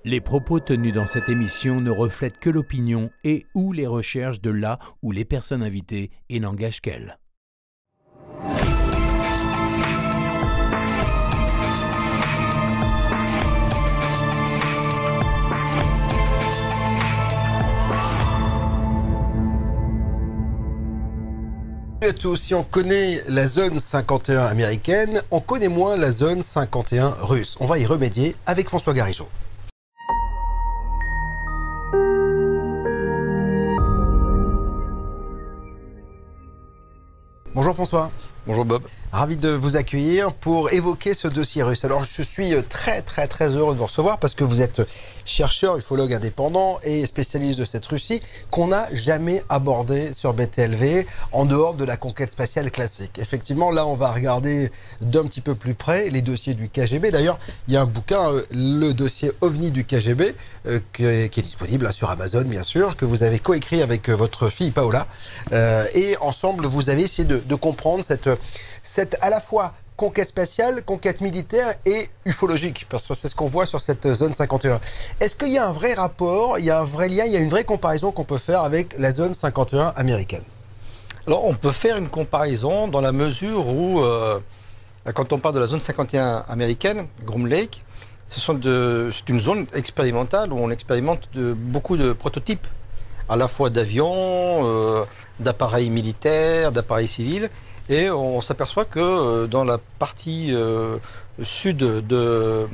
Les propos tenus dans cette émission ne reflètent que l'opinion et ou les recherches de la ou les personnes invitées et n'engagent qu'elles. Salut à tous, si on connaît la zone 51 américaine, on connaît moins la zone 51 russe. On va y remédier avec François Garigeau. Bonjour François. Bonjour Bob. Ravi de vous accueillir pour évoquer ce dossier russe. Alors je suis très heureux de vous recevoir parce que vous êtes chercheur, ufologue indépendant et spécialiste de cette Russie qu'on n'a jamais abordé sur BTLV en dehors de la conquête spatiale classique. Effectivement, là on va regarder d'un petit peu plus près les dossiers du KGB. D'ailleurs, il y a un bouquin, le dossier OVNI du KGB, qui est disponible sur Amazon bien sûr, que vous avez coécrit avec votre fille Paola. Et ensemble, vous avez essayé de comprendre cette à la fois conquête spatiale, conquête militaire et ufologique, parce que c'est ce qu'on voit sur cette zone 51. Est-ce qu'il y a un vrai rapport, il y a un vrai lien, il y a une vraie comparaison qu'on peut faire avec la zone 51 américaine? Alors on peut faire une comparaison dans la mesure où, quand on parle de la zone 51 américaine, Groom Lake, c'est une zone expérimentale où on expérimente beaucoup de prototypes, à la fois d'avions, d'appareils militaires, d'appareils civils. Et on s'aperçoit que dans la partie sud de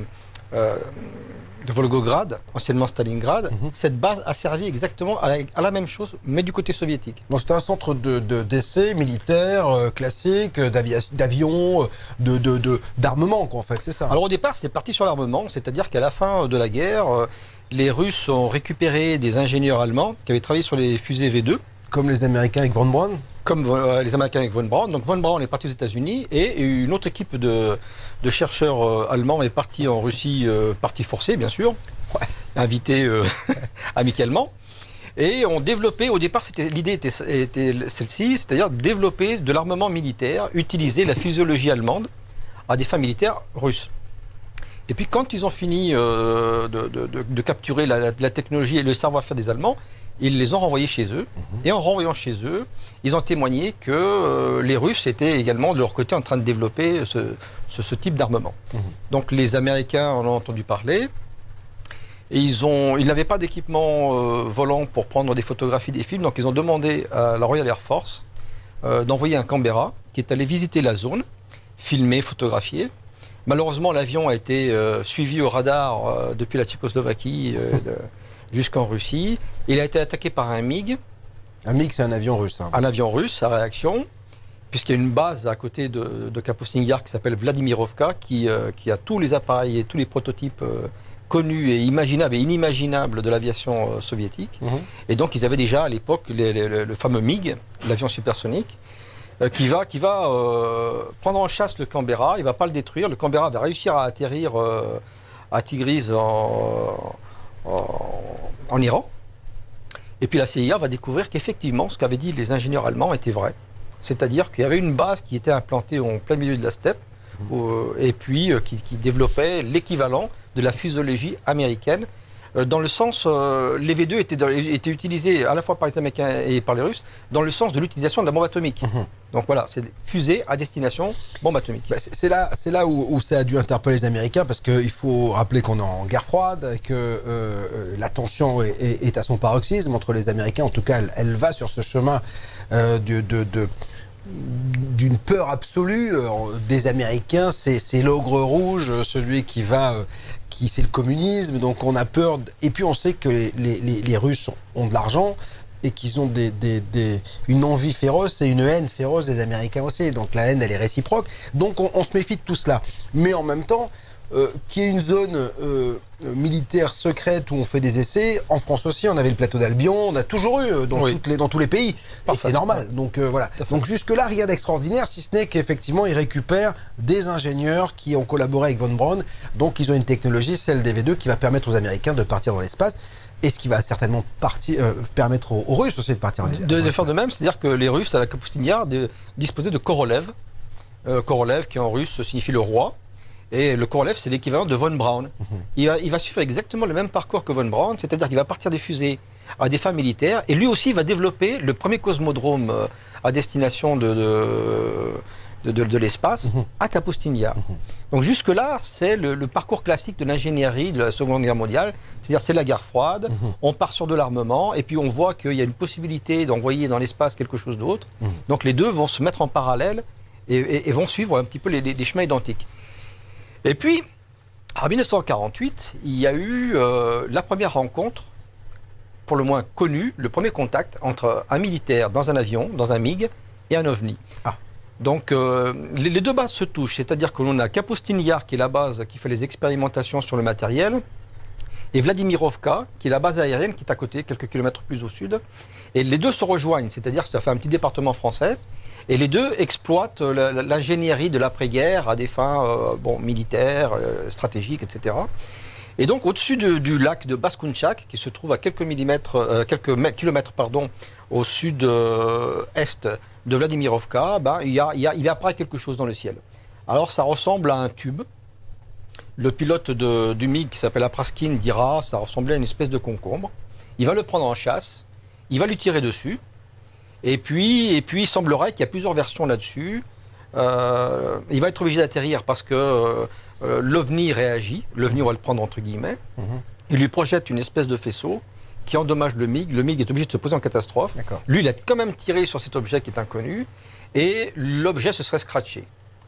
Volgograd, anciennement Stalingrad, cette base a servi exactement à la même chose, mais du côté soviétique. Donc c'était un centre d'essai militaire classique, d'avions, d'armement, quoi, en fait, c'est ça? Alors au départ, c'était parti sur l'armement, c'est-à-dire qu'à la fin de la guerre, les Russes ont récupéré des ingénieurs allemands qui avaient travaillé sur les fusées V2. Comme les Américains avec von Braun? Comme les Américains avec von Braun. Donc von Braun est parti aux États-Unis et une autre équipe de chercheurs allemands est partie en Russie, partie forcée bien sûr, invité amicalement. Et ont développé, au départ l'idée était celle-ci, c'est-à-dire développer de l'armement militaire, utiliser la physiologie allemande à des fins militaires russes. Et puis quand ils ont fini de capturer la technologie et le savoir-faire des Allemands, ils les ont renvoyés chez eux. Et en renvoyant chez eux, ils ont témoigné que les Russes étaient également de leur côté en train de développer ce type d'armement. Donc les Américains en ont entendu parler. Et ils n'avaient pas d'équipement volant pour prendre des photographies, des films. Donc ils ont demandé à la Royal Air Force d'envoyer un Canberra qui est allé visiter la zone, filmer, photographier. Malheureusement, l'avion a été suivi au radar depuis la Tchécoslovaquie jusqu'en Russie. Il a été attaqué par un MiG. Un MiG, c'est un avion russe. Hein. Un avion russe, à réaction, puisqu'il y a une base à côté de Kapustin Yar qui s'appelle Vladimirovka, qui a tous les appareils et tous les prototypes connus et imaginables et inimaginables de l'aviation soviétique. Et donc, ils avaient déjà à l'époque le fameux MiG, l'avion supersonique, qui va prendre en chasse le Canberra. Il ne va pas le détruire. Le Canberra va réussir à atterrir à Tigris en Iran. Et puis la CIA va découvrir qu'effectivement, ce qu'avaient dit les ingénieurs allemands était vrai. C'est-à-dire qu'il y avait une base qui était implantée en plein milieu de la steppe, et puis qui développait l'équivalent de la physiologie américaine. Dans le sens, les V2 étaient utilisés à la fois par les Américains et par les Russes, dans le sens de l'utilisation de la bombe atomique. Donc voilà, c'est fusée à destination bombe atomique. Bah c'est là où ça a dû interpeller les Américains, parce qu'il faut rappeler qu'on est en guerre froide, que la tension est à son paroxysme entre les Américains. En tout cas, elle va sur ce chemin d'une peur absolue des Américains. C'est l'ogre rouge, celui qui c'est le communisme, donc on a peur. Et puis on sait que les Russes ont de l'argent et qu'ils ont une envie féroce et une haine féroce des Américains aussi. Donc la haine, elle est réciproque. Donc on se méfie de tout cela. Mais en même temps, qu'il y ait une zone militaire secrète où on fait des essais, en France aussi, on avait le plateau d'Albion, on a toujours eu dans tous les pays. Et c'est normal. Donc voilà. Donc jusque-là, rien d'extraordinaire, si ce n'est qu'effectivement, ils récupèrent des ingénieurs qui ont collaboré avec von Braun. Donc ils ont une technologie, celle des V2, qui va permettre aux Américains de partir dans l'espace. Et ce qui va certainement permettre aux Russes aussi de partir en l'espace. De faire de même, c'est-à-dire que les Russes, à la Kapustin Yar, disposaient de Korolev. Korolev, qui en russe signifie le roi. Et le Korolev, c'est l'équivalent de Von Braun. Il va suivre exactement le même parcours que Von Braun, c'est-à-dire qu'il va partir des fusées à des fins militaires, et lui aussi va développer le premier cosmodrome à destination de l'espace à Kapustin-Yar. Donc jusque-là, c'est le parcours classique de l'ingénierie de la Seconde Guerre mondiale, c'est-à-dire c'est la guerre froide, on part sur de l'armement, et puis on voit qu'il y a une possibilité d'envoyer dans l'espace quelque chose d'autre. Donc les deux vont se mettre en parallèle et vont suivre un petit peu les chemins identiques. Et puis, en 1948, il y a eu la première rencontre, pour le moins connue, le premier contact entre un militaire dans un avion, dans un MiG, et un OVNI. Donc les deux bases se touchent, c'est-à-dire que l'on a Kapustin-Yar qui est la base qui fait les expérimentations sur le matériel, et Vladimirovka qui est la base aérienne qui est à côté, quelques kilomètres plus au sud. Et les deux se rejoignent, c'est-à-dire que ça fait un petit département français, et les deux exploitent l'ingénierie de l'après-guerre à des fins militaires, stratégiques, etc. Et donc au-dessus du lac de Baskunchak, qui se trouve à quelques kilomètres au sud-est de Vladimirovka, il apparaît quelque chose dans le ciel. Alors ça ressemble à un tube. Le pilote du MiG qui s'appelle Apraskin dira ça ressemblait à une espèce de concombre. Il va le prendre en chasse, il va lui tirer dessus, et puis il semblerait qu'il y a plusieurs versions là-dessus. Il va être obligé d'atterrir parce que l'OVNI réagit, l'OVNI on va le prendre entre guillemets, il lui projette une espèce de faisceau qui endommage le MiG est obligé de se poser en catastrophe. Lui, il a quand même tiré sur cet objet qui est inconnu, et l'objet se serait scratché.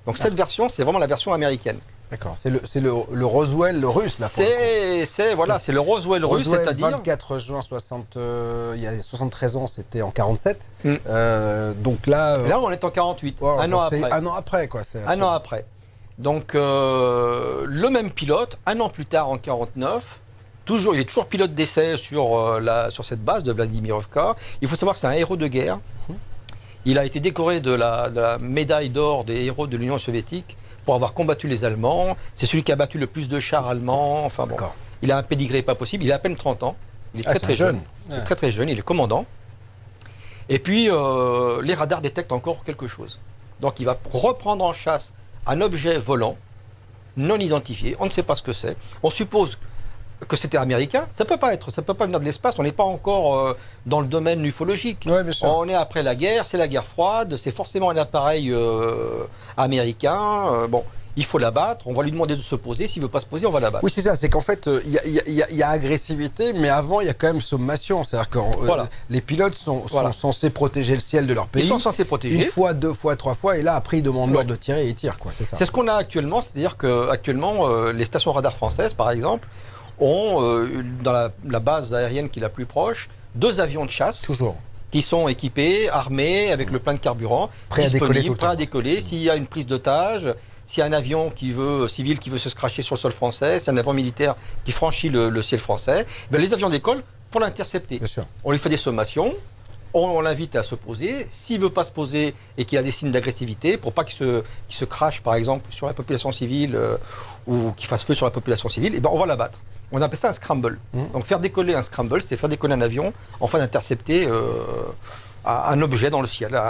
Donc cette version, c'est vraiment la version américaine. D'accord, c'est le Roswell russe, là. C'est le Roswell russe, c'est-à-dire... 24 juin 60, il y a 73 ans, c'était en 47. Donc là... Là, on est en 48, un an après. Un an après, quoi. Un an après. Donc, le même pilote, un an plus tard, en 49... il est toujours pilote d'essai sur cette base de Vladimirovka. Il faut savoir que c'est un héros de guerre. Il a été décoré de la médaille d'or des héros de l'Union soviétique pour avoir combattu les Allemands. C'est celui qui a battu le plus de chars allemands. Enfin bon, il a un pédigré pas possible. Il a à peine 30 ans. Il est très jeune. Il est très jeune. Il est commandant. Et puis, les radars détectent encore quelque chose. Donc, il va reprendre en chasse un objet volant non identifié. On ne sait pas ce que c'est. On suppose que c'était américain, ça peut pas venir de l'espace, on n'est pas encore dans le domaine ufologique. Ouais, bien sûr. On est après la guerre, c'est la guerre froide, c'est forcément un appareil américain. Il faut l'abattre, on va lui demander de se poser, s'il ne veut pas se poser, on va l'abattre. Oui, c'est ça, c'est qu'en fait, il y a agressivité, mais avant, il y a quand même sommation. C'est-à-dire que les pilotes sont censés protéger le ciel de leur pays. Ils sont censés protéger. 1 fois, 2 fois, 3 fois, et là, après, ils demandent l'ordre de tirer et ils tirent, quoi. C'est ça. C'est ce qu'on a actuellement, c'est-à-dire qu'actuellement, les stations radar françaises, par exemple, ont, dans la base aérienne qui est la plus proche, 2 avions de chasse qui sont équipés, armés, avec le plein de carburant, prêts à décoller. S'il y a une prise d'otage, s'il y a un avion civil qui veut se scratcher sur le sol français, c'est un avion militaire qui franchit le ciel français, les avions décollent pour l'intercepter. On lui fait des sommations, on l'invite à se poser. S'il ne veut pas se poser et qu'il y a des signes d'agressivité, pour pas qu'il se crache, par exemple, sur la population civile ou qu'il fasse feu sur la population civile, on va l'abattre. On appelle ça un scramble. Donc faire décoller un scramble, c'est faire décoller un avion afin d'intercepter un objet dans le ciel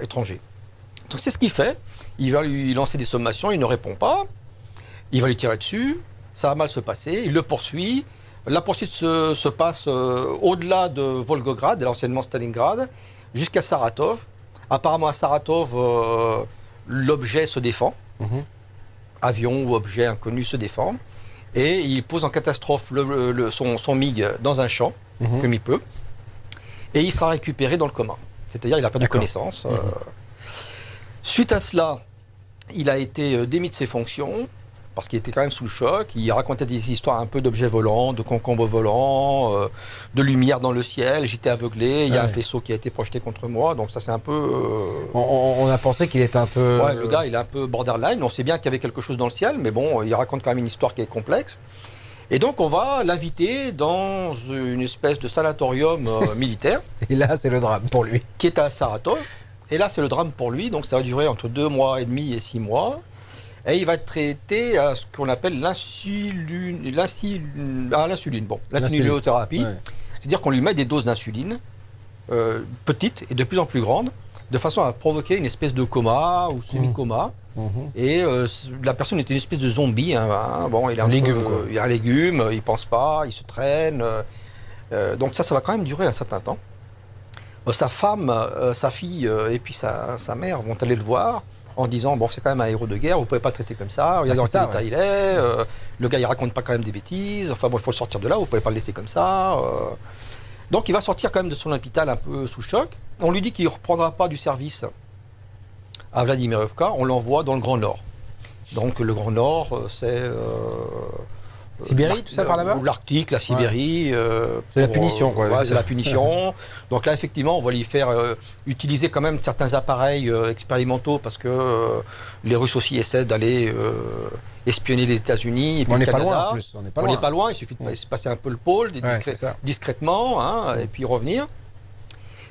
étranger. Donc c'est ce qu'il fait. Il va lui lancer des sommations, il ne répond pas. Il va lui tirer dessus, ça va mal se passer, il le poursuit. La poursuite se passe au-delà de Volgograd, l'anciennement Stalingrad, jusqu'à Saratov. Apparemment à Saratov, l'objet se défend. Avion ou objet inconnu se défend. Et il pose en catastrophe son MiG dans un champ, comme il peut. Et il sera récupéré dans le coma. C'est-à-dire il a perdu connaissance. Suite à cela, il a été démis de ses fonctions, parce qu'il était quand même sous le choc. Il racontait des histoires un peu d'objets volants, de concombres volants, de lumière dans le ciel. J'étais aveuglé, il y a un faisceau qui a été projeté contre moi. Donc ça c'est un peu... On a pensé qu'il était un peu... Ouais, le gars il est un peu borderline. On sait bien qu'il y avait quelque chose dans le ciel, mais bon, il raconte quand même une histoire qui est complexe. Et donc on va l'inviter dans une espèce de sanatorium militaire. Et là c'est le drame pour lui. Qui est à Saratov. Et là c'est le drame pour lui. Donc ça va durer entre 2 mois et demi et 6 mois. Et il va être traité à ce qu'on appelle l'insulinothérapie. Ouais. C'est-à-dire qu'on lui met des doses d'insuline, petites et de plus en plus grandes, de façon à provoquer une espèce de coma ou semi-coma. Et la personne était une espèce de zombie. Bon, il a il a un légume, il pense pas, il se traîne. Donc ça va quand même durer un certain temps. Sa femme, sa fille et puis sa mère vont aller le voir en disant bon, c'est quand même un héros de guerre, vous pouvez pas le traiter comme ça. Regardez dans quel état il est. Le gars, il raconte pas quand même des bêtises. Enfin bon, il faut le sortir de là. Vous pouvez pas le laisser comme ça. Donc il va sortir quand même de son hôpital un peu sous choc. On lui dit qu'il ne reprendra pas du service à Vladimirovka. On l'envoie dans le Grand Nord. Donc le Grand Nord, c'est Sibérie, tout ça par là-bas? L'Arctique, la Sibérie. C'est la punition, quoi. Ouais, c'est la punition. Donc là, effectivement, on va lui faire utiliser quand même certains appareils expérimentaux parce que les Russes aussi essaient d'aller espionner les États-Unis. On n'est pas loin en plus. On n'est pas loin, il suffit de se passer un peu le pôle discrètement et puis revenir.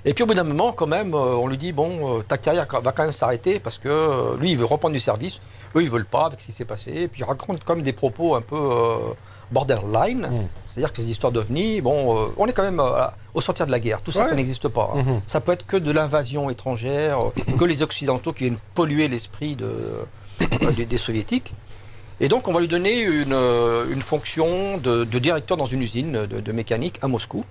Et puis au bout d'un moment, quand même, on lui dit bon, ta carrière va quand même s'arrêter parce que lui, il veut reprendre du service. Eux, ils veulent pas avec ce qui s'est passé. Et puis il raconte comme des propos un peu borderline, c'est-à-dire que ces histoires d'OVNI, bon, on est quand même au sortir de la guerre. Tout ça, ça n'existe pas. Ça peut être que de l'invasion étrangère, que les Occidentaux qui viennent polluer l'esprit des Soviétiques. Et donc, on va lui donner une fonction de directeur dans une usine de mécanique à Moscou.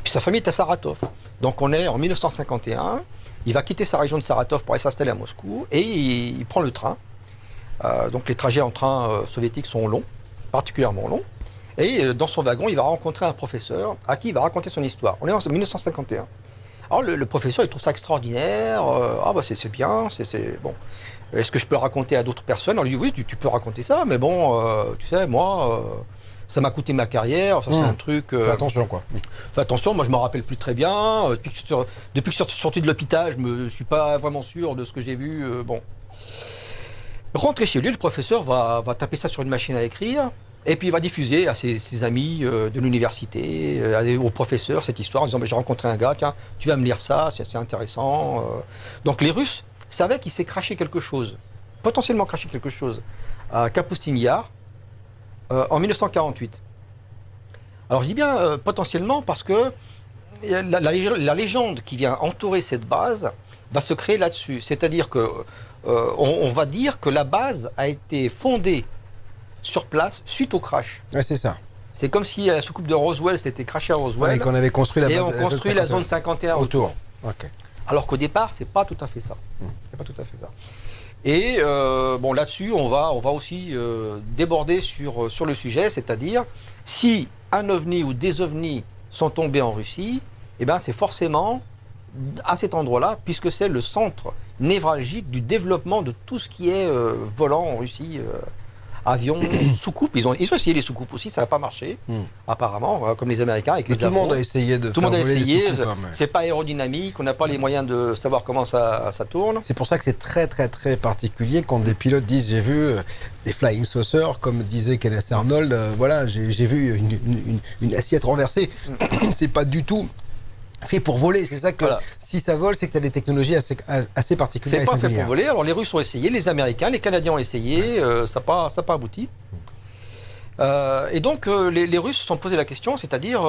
Puis sa famille est à Saratov. Donc on est en 1951, il va quitter sa région de Saratov pour aller s'installer à Moscou et il prend le train. Donc les trajets en train soviétique sont longs, particulièrement longs. Et dans son wagon, il va rencontrer un professeur à qui il va raconter son histoire. On est en 1951. Alors le professeur, il trouve ça extraordinaire. C'est bien, bon. Est-ce que je peux le raconter à d'autres personnes? On lui dit oui, tu peux raconter ça, mais bon, tu sais, moi... ça m'a coûté ma carrière, ça c'est un truc... Fais attention, quoi. Fais attention, moi je me rappelle plus très bien. Depuis que je suis sorti de l'hôpital, je suis pas vraiment sûr de ce que j'ai vu. Bon. Rentré chez lui, le professeur va taper ça sur une machine à écrire, et puis il va diffuser à ses amis de l'université, aux professeurs, cette histoire, en disant j'ai rencontré un gars, tiens, tu vas me lire ça, c'est intéressant. Donc les Russes savaient qu'il s'est craché quelque chose, potentiellement craché quelque chose, à Kapustin Yar, en 1948. Alors je dis bien potentiellement parce que la légende qui vient entourer cette base va se créer là-dessus. C'est-à-dire que on va dire que la base a été fondée sur place suite au crash. Ouais, c'est ça. C'est comme si la soucoupe de Roswell s'était crashée à Roswell. Et qu'on avait construit la base. Et on construit la zone 51 autour. Okay. Alors qu'au départ, c'est pas tout à fait ça. C'est pas tout à fait ça. Et bon, là-dessus, on va aussi déborder sur le sujet, c'est-à-dire si un ovni ou des ovnis sont tombés en Russie, eh ben, c'est forcément à cet endroit-là, puisque c'est le centre névralgique du développement de tout ce qui est volant en Russie. Avions, soucoupes, ils ont essayé les soucoupes aussi, ça n'a pas marché, apparemment, comme les Américains avec les avions. Tout le monde a essayé de faire voler les soucoupes. C'est pas aérodynamique, on n'a pas les moyens de savoir comment ça tourne. C'est pour ça que c'est très très très particulier quand des pilotes disent j'ai vu des flying saucers, comme disait Kenneth Arnold, voilà, j'ai vu une assiette renversée. C'est pas du tout fait pour voler, c'est ça que si ça vole, c'est que tu as des technologies assez particulières. C'est pas fait pour voler, alors les Russes ont essayé, les Américains, les Canadiens ont essayé, ça n'a pas abouti. Et donc les Russes se sont posé la question, c'est-à-dire,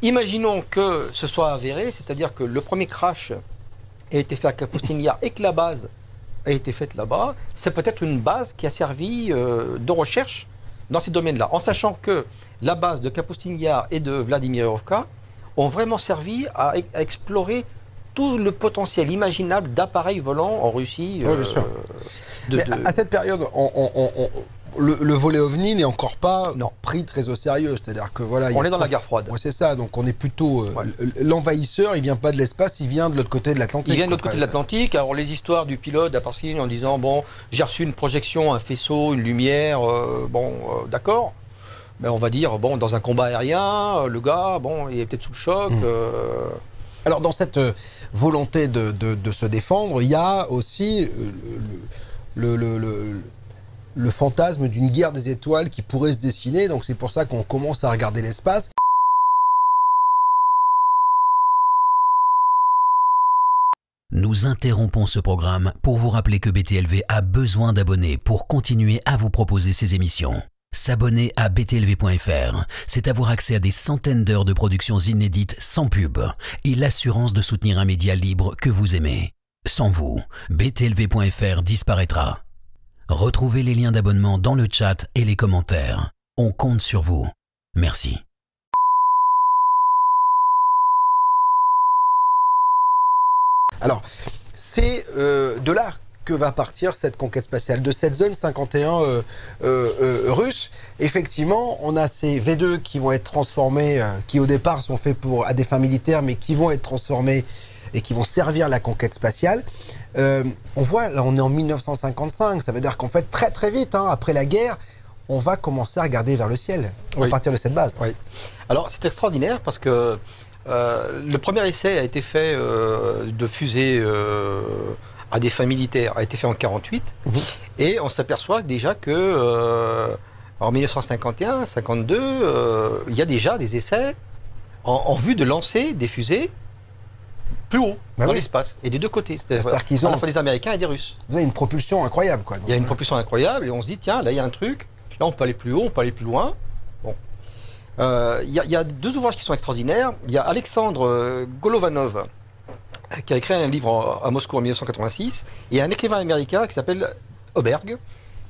imaginons que ce soit avéré, c'est-à-dire que le premier crash a été fait à Kapustin Yar et que la base a été faite là-bas, c'est peut-être une base qui a servi de recherche dans ces domaines-là, en sachant que la base de Kapustin Yar et de Vladimirovka ont vraiment servi à explorer tout le potentiel imaginable d'appareils volants en Russie. Oui, bien sûr. À cette période, le volet OVNI n'est encore pas pris très au sérieux. C'est-à-dire que voilà, on est dans la guerre froide. Ouais, c'est ça. Donc on est plutôt l'envahisseur. Il vient pas de l'espace, il vient de l'autre côté de l'Atlantique. Il vient de l'autre côté de l'Atlantique. Alors les histoires du pilote d'Aparsky en disant bon, j'ai reçu une projection, un faisceau, une lumière. D'accord. Mais on va dire, bon, dans un combat aérien, le gars, bon, il est peut-être sous le choc. Alors, dans cette volonté de se défendre, il y a aussi le fantasme d'une guerre des étoiles qui pourrait se dessiner. Donc, c'est pour ça qu'on commence à regarder l'espace. Nous interrompons ce programme pour vous rappeler que BTLV a besoin d'abonnés pour continuer à vous proposer ces émissions. S'abonner à BTLV.fr, c'est avoir accès à des centaines d'heures de productions inédites sans pub et l'assurance de soutenir un média libre que vous aimez. Sans vous, BTLV.fr disparaîtra. Retrouvez les liens d'abonnement dans le chat et les commentaires. On compte sur vous. Merci. Alors, c'est de là que va partir cette conquête spatiale. De cette zone 51 russe, effectivement, on a ces V2 qui vont être transformés, qui au départ sont faits à des fins militaires, mais qui vont être transformés et qui vont servir la conquête spatiale. On voit, là on est en 1955, ça veut dire qu'en fait, très très vite, hein, après la guerre, on va commencer à regarder vers le ciel, à partir de cette base. Oui. Alors c'est extraordinaire parce que le premier essai a été fait de fusée à des fins militaires, a été fait en 1948, et on s'aperçoit déjà que en 1951, 52, il y a déjà des essais en vue de lancer des fusées plus haut dans l'espace, et des deux côtés, c'est-à-dire qu'ils ont à la fois des Américains et des Russes. Vous avez une propulsion incroyable, quoi. Il y a une propulsion incroyable, et on se dit, tiens, là il y a un truc, là on peut aller plus haut, on peut aller plus loin. Bon. Il y a deux ouvrages qui sont extraordinaires. Il y a Alexandre Golovanov, qui a écrit un livre à Moscou en 1986, et un écrivain américain qui s'appelle Oberg,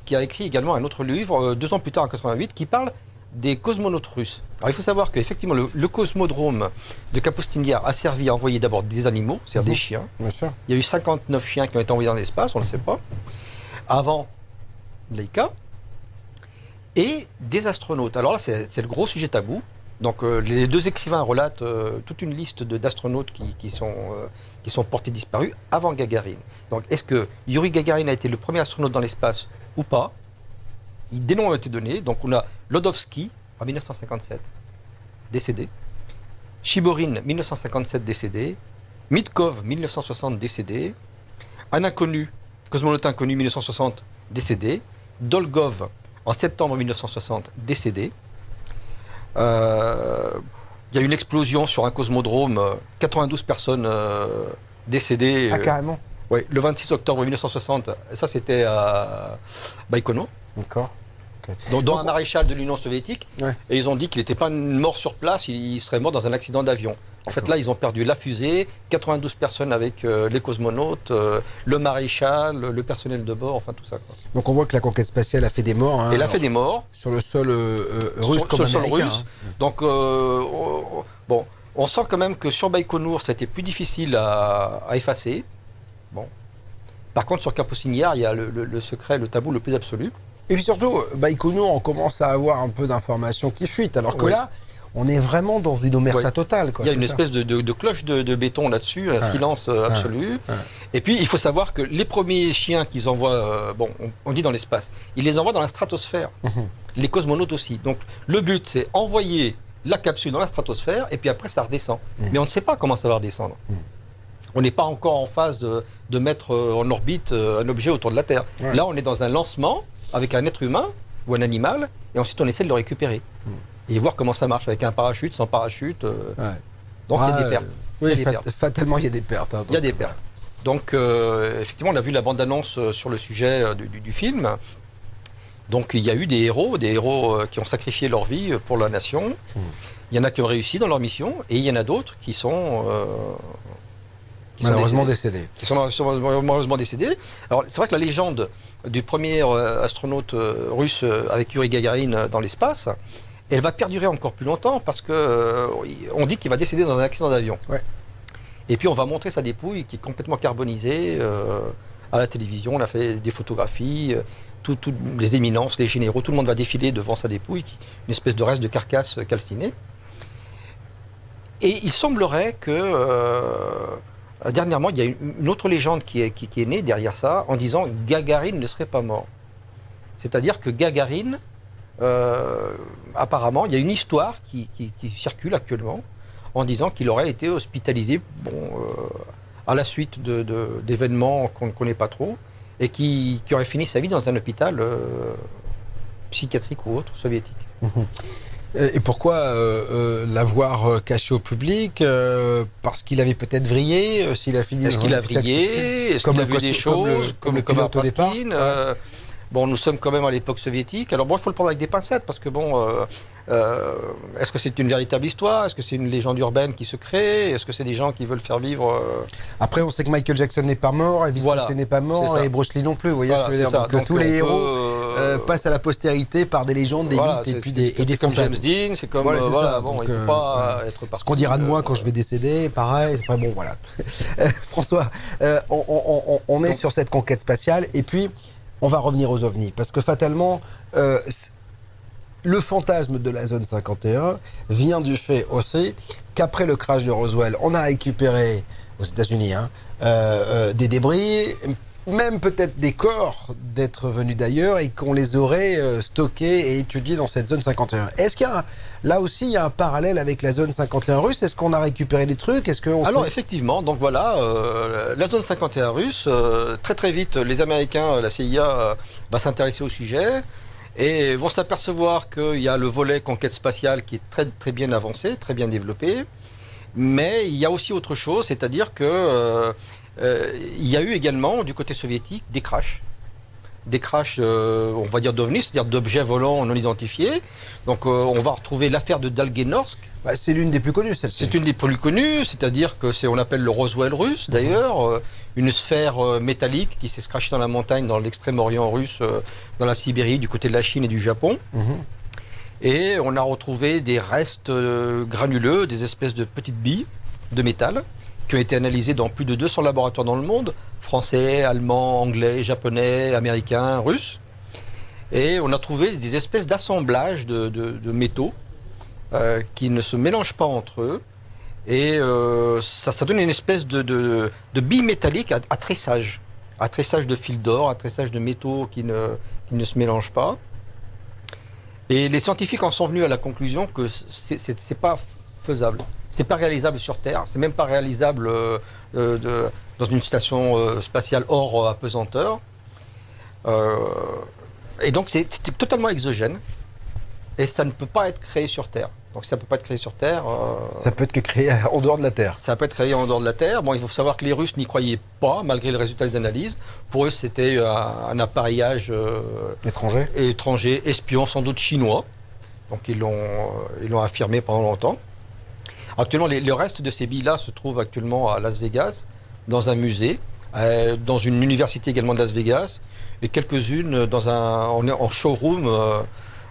qui a écrit également un autre livre 2 ans plus tard, en 1988, qui parle des cosmonautes russes. Alors il faut savoir qu'effectivement le cosmodrome de Kapustin-Yar a servi à envoyer d'abord des animaux, c'est-à-dire des chiens. Bien sûr. Il y a eu 59 chiens qui ont été envoyés dans l'espace, on ne le sait pas, avant Laika, et des astronautes. Alors là c'est le gros sujet tabou. Donc les deux écrivains relatent toute une liste d'astronautes qui sont portés disparus avant Gagarine. Donc est-ce que Yuri Gagarin a été le premier astronaute dans l'espace ou pas? Des noms ont été donnés. Donc on a Lodowski en 1957, décédé. Chiborin, 1957, décédé. Mitkov, 1960, décédé. Un inconnu, cosmonaute inconnu, 1960, décédé. Dolgov, en septembre 1960, décédé. Il y a eu une explosion sur un cosmodrome, 92 personnes décédées. Ah, carrément. Oui, le 26 octobre 1960, ça c'était à Baïkonour. D'accord. Okay. Dont un maréchal de l'Union soviétique, et ils ont dit qu'il n'était pas mort sur place, il serait mort dans un accident d'avion. En fait, là, ils ont perdu la fusée, 92 personnes avec les cosmonautes, le maréchal, le personnel de bord, enfin tout ça, quoi. Donc on voit que la conquête spatiale a fait des morts. Hein, elle a fait des morts. Sur le sol russe sur le sol Hein. russe. Donc, bon, on sent quand même que sur Baïkonour, c'était plus difficile à effacer. Bon. Par contre, sur Kapustin-Yar, il y a le secret, le tabou le plus absolu. Et puis surtout, Baïkonour, on commence à avoir un peu d'informations qui fuitent, alors que là, on est vraiment dans une omerta totale. Quoi, il y a une espèce de cloche de béton là-dessus, un silence absolu. Et puis, il faut savoir que les premiers chiens qu'ils envoient, bon, on dit dans l'espace, ils les envoient dans la stratosphère. Les cosmonautes aussi. Donc, le but, c'est envoyer la capsule dans la stratosphère, et puis après, ça redescend. Mais on ne sait pas comment ça va redescendre. On n'est pas encore en phase de mettre en orbite un objet autour de la Terre. Là, on est dans un lancement avec un être humain ou un animal, et ensuite on essaie de le récupérer. Et voir comment ça marche, avec un parachute, sans parachute. Donc il y a des pertes. Oui, fatalement, il y a des pertes. Hein, il y a des pertes. Donc effectivement, on a vu la bande-annonce sur le sujet du film. Donc il y a eu des héros qui ont sacrifié leur vie pour la nation. Il y en a qui ont réussi dans leur mission, et il y en a d'autres qui sont... malheureusement décédés. Qui sont malheureusement décédés. Alors c'est vrai que la légende du premier astronaute russe avec Yuri Gagarin dans l'espace, elle va perdurer encore plus longtemps parce que on dit qu'il va décéder dans un accident d'avion. Et puis on va montrer sa dépouille qui est complètement carbonisée à la télévision. On a fait des photographies, toutes les éminences, les généraux, tout le monde va défiler devant sa dépouille, une espèce de reste de carcasse calcinée. Et il semblerait que dernièrement, il y a une autre légende qui est née derrière ça, en disant Gagarin ne serait pas mort. C'est-à-dire que Gagarin, apparemment, il y a une histoire qui circule actuellement, en disant qu'il aurait été hospitalisé à la suite d'événements qu'on ne connaît pas trop, et qui aurait fini sa vie dans un hôpital psychiatrique ou autre, soviétique. Et pourquoi l'avoir caché au public? Parce qu'il avait peut-être vrillé, s'il a fini. Est-ce qu'il a vrillé? Est-ce qu'il a vu des choses comme le pilote au départ? Bon, nous sommes quand même à l'époque soviétique. Alors bon, il faut le prendre avec des pincettes parce que bon, est-ce que c'est une véritable histoire? Est-ce que c'est une légende urbaine qui se crée? Est-ce que c'est des gens qui veulent faire vivre Après, on sait que Michael Jackson n'est pas mort, Elvis Presley n'est pas mort, et Bruce Lee non plus. Vous voyez ce que je veux dire? Donc, tous les héros passent à la postérité par des légendes, des mythes et puis des fantasmes. Comme James Dean, c'est comme voilà, bon, donc, il ne peut pas être partout. Ce qu'on dira de moi quand je vais décéder, pareil. Enfin bon, voilà. François, on est sur cette conquête spatiale, et puis on va revenir aux ovnis, parce que fatalement, le fantasme de la zone 51 vient du fait aussi qu'après le crash de Roswell, on a récupéré aux États-Unis des débris, même peut-être des corps d'être venus d'ailleurs, et qu'on les aurait stockés et étudiés dans cette zone 51. Est-ce qu'il y a là aussi il y a un parallèle avec la zone 51 russe? Est-ce qu'on a récupéré des trucs? Alors effectivement, donc voilà, la zone 51 russe, très vite, les Américains, la CIA va s'intéresser au sujet et vont s'apercevoir qu'il y a le volet conquête spatiale qui est très bien avancé, très bien développé, mais il y a aussi autre chose, c'est-à-dire que il y a eu également du côté soviétique des crashs, on va dire d'ovnis, c'est-à-dire d'objets volants non identifiés. Donc on va retrouver l'affaire de Dalguenorsk. Bah, c'est l'une des plus connues, celle-ci. C'est une des plus connues, c'est-à-dire que on appelle le Roswell russe d'ailleurs, une sphère métallique qui s'est crashée dans la montagne dans l'extrême-orient russe, dans la Sibérie, du côté de la Chine et du Japon. Et on a retrouvé des restes granuleux, des espèces de petites billes de métal, qui ont été analysés dans plus de 200 laboratoires dans le monde, français, allemands, anglais, japonais, américains, russes. Et on a trouvé des espèces d'assemblages de métaux qui ne se mélangent pas entre eux. Et ça donne une espèce de billes métalliques à tressage de fil d'or, à tressage de métaux qui ne se mélangent pas. Et les scientifiques en sont venus à la conclusion que c'est pas faisable. C'est pas réalisable sur Terre, c'est même pas réalisable dans une station spatiale hors apesanteur. Et donc c'est totalement exogène et ça ne peut pas être créé sur Terre. Donc ça ne peut pas être créé sur Terre. Ça peut être que créé en dehors de la Terre. Ça peut être créé en dehors de la Terre. Bon, il faut savoir que les Russes n'y croyaient pas, malgré le résultat des analyses. Pour eux, c'était un appareillage étranger, espion, sans doute chinois. Donc ils l'ont affirmé pendant longtemps. Actuellement, le reste de ces billes-là se trouve actuellement à Las Vegas, dans un musée, dans une université également de Las Vegas, et quelques-unes en showroom,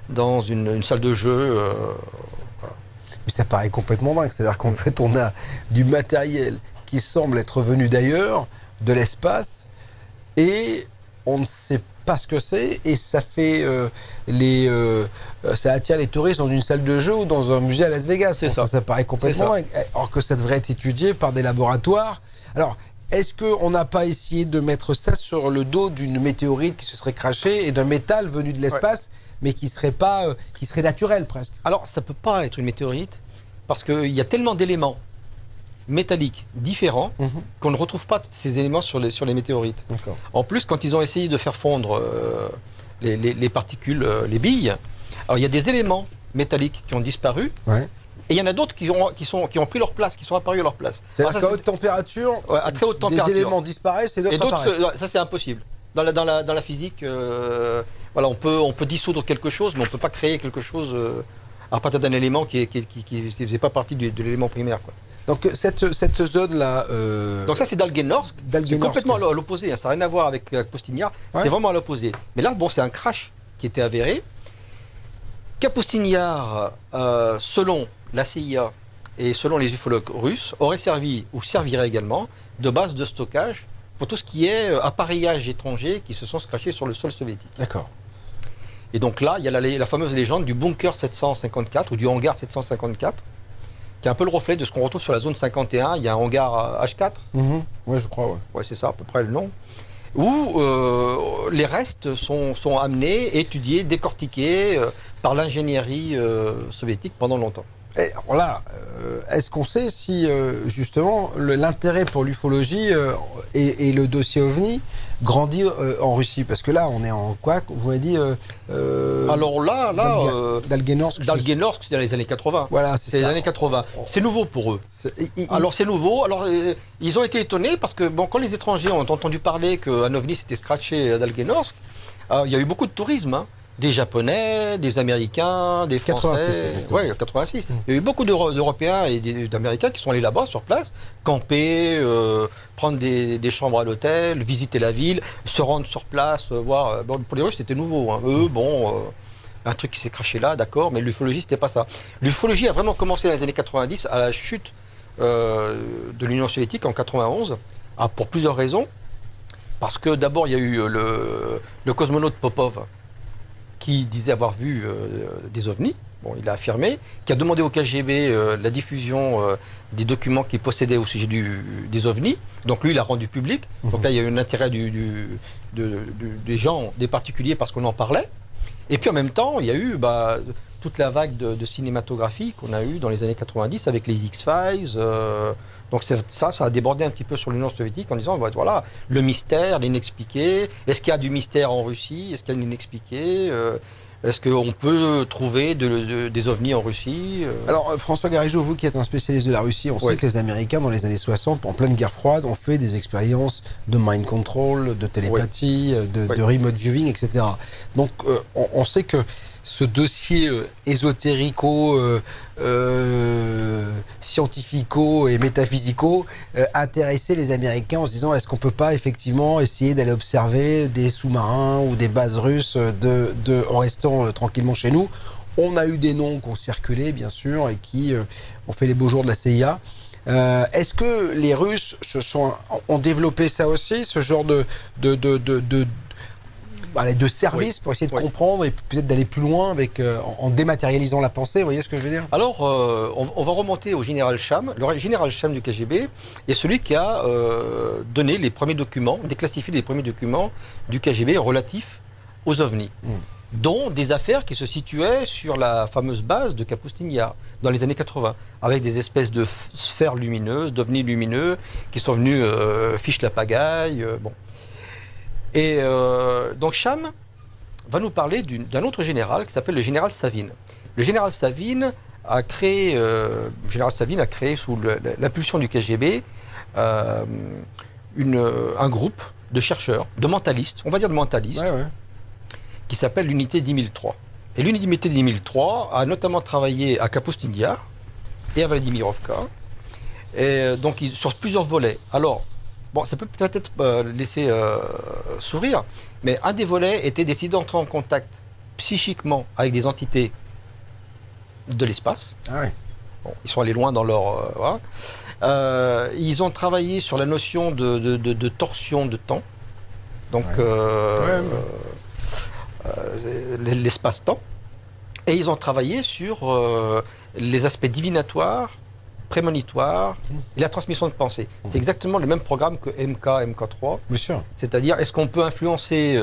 dans une salle de jeu. Voilà. Mais ça paraît complètement dingue, c'est-à-dire qu'en fait, on a du matériel qui semble être venu d'ailleurs, de l'espace, et on ne sait pas ce que c'est, et ça fait ça attire les touristes dans une salle de jeu ou dans un musée à Las Vegas. C'est ça. Ça paraît complètement dingue, alors que ça devrait être étudié par des laboratoires. Alors, est-ce qu'on n'a pas essayé de mettre ça sur le dos d'une météorite qui se serait crachée et d'un métal venu de l'espace, mais qui serait naturel presque? Alors, ça ne peut pas être une météorite, parce qu'il y a tellement d'éléments métalliques différents qu'on ne retrouve pas ces éléments sur les météorites. En plus, quand ils ont essayé de faire fondre les particules, les billes, alors il y a des éléments métalliques qui ont disparu, et il y en a d'autres qui ont pris leur place, qui sont apparus à leur place. C'est-à-dire qu'à haute température, à très haute température, des éléments disparaissent et d'autres apparaissent. Ça, c'est impossible. Dans la physique, voilà, on peut dissoudre quelque chose, mais on ne peut pas créer quelque chose à partir d'un élément qui ne faisait pas partie de l'élément primaire, quoi. Donc cette zone-là... Donc ça, c'est Dalguenorsk. C'est complètement à l'opposé, hein, ça n'a rien à voir avec Kapustin-Yar, c'est vraiment à l'opposé. Mais là, bon, c'est un crash qui était avéré. Kapustin-Yar, selon la CIA et selon les ufologues russes, aurait servi, ou servirait également, de base de stockage pour tout ce qui est appareillages étrangers qui se sont crashés sur le sol soviétique. D'accord. Et donc là, il y a la fameuse légende du bunker 754, ou du hangar 754, qui est un peu le reflet de ce qu'on retrouve sur la zone 51. Il y a un hangar H4. Oui, je crois, ouais, c'est ça, à peu près le nom. Où les restes sont amenés, étudiés, décortiqués par l'ingénierie soviétique pendant longtemps. Et alors là, est-ce qu'on sait si justement l'intérêt pour l'ufologie et le dossier OVNI grandit en Russie? Parce que là, on est en quoi? Vous m'avez dit alors là, Dalguenorsk, c'est dans les années 80. Voilà, c'est les années 80. C'est nouveau pour eux. Alors c'est nouveau. Alors ils ont été étonnés parce que bon, quand les étrangers ont entendu parler qu'un OVNI s'était scratché à Dalguenorsk, Alors, il y a eu beaucoup de tourisme, hein. Des Japonais, des Américains, des Français. 86, Oui, 86. Il y a eu beaucoup d'Européens et d'Américains qui sont allés là-bas sur place, camper, prendre des chambres à l'hôtel, visiter la ville, se rendre sur place, voir. Bon, pour les Russes, c'était nouveau. Hein. Eux, un truc qui s'est craché là, d'accord, mais l'ufologie, c'était pas ça. L'ufologie a vraiment commencé dans les années 90 à la chute de l'Union soviétique en 91, pour plusieurs raisons. Parce que d'abord, il y a eu le cosmonaute Popov qui disait avoir vu des ovnis, bon, il a affirmé, qui a demandé au KGB la diffusion des documents qu'il possédait au sujet des ovnis. Donc lui, il a rendu public. Donc là, il y a eu un intérêt des gens, des particuliers, parce qu'on en parlait. Et puis en même temps, il y a eu toute la vague de cinématographie qu'on a eue dans les années 90 avec les X-Files. Donc ça a débordé un petit peu sur l'Union soviétique en disant, voilà, le mystère, l'inexpliqué. Est-ce qu'il y a du mystère en Russie? Est-ce qu'il y a de l'inexpliqué? Est-ce qu'on peut trouver des ovnis en Russie? Alors, François Garrigeau, vous qui êtes un spécialiste de la Russie, on sait que les Américains, dans les années 60, en pleine guerre froide, ont fait des expériences de mind control, de télépathie, de remote viewing, etc. Donc, on sait que ce dossier ésotérico, scientifico et métaphysico intéressait les Américains en se disant, est-ce qu'on peut pas effectivement essayer d'aller observer des sous-marins ou des bases russes en restant tranquillement chez nous? On a eu des noms qui ont circulé, bien sûr, et qui ont fait les beaux jours de la CIA. Est-ce que les Russes ont développé ça aussi, ce genre de services pour essayer de comprendre et peut-être d'aller plus loin en dématérialisant la pensée, vous voyez ce que je veux dire? Alors, on va remonter au général Cham. Le général Cham du KGB est celui qui a donné les premiers documents, déclassifié les premiers documents du KGB relatifs aux ovnis, dont des affaires qui se situaient sur la fameuse base de Kapustin Yar dans les années 80, avec des espèces de sphères lumineuses, d'ovnis lumineux, qui sont venus fiche la pagaille, bon. Et donc Cham va nous parler d'un autre général qui s'appelle le général Savine. Le général Savine a créé, sous l'impulsion du KGB un groupe de chercheurs, de mentalistes, on va dire de mentalistes, qui s'appelle l'unité 10003. Et l'unité 10003 a notamment travaillé à Kapustin Yar et à Vladimirovka, et donc sur plusieurs volets. Alors, bon, ça peut peut-être laisser sourire, mais un des volets était d'essayer d'entrer en contact psychiquement avec des entités de l'espace. Ah ouais. Bon, ils sont allés loin dans leur... ils ont travaillé sur la notion de torsion de temps, donc l'espace-temps, et ils ont travaillé sur les aspects divinatoires, prémonitoire et la transmission de pensée. C'est exactement le même programme que MK3. Bien sûr. C'est-à-dire, est-ce qu'on peut influencer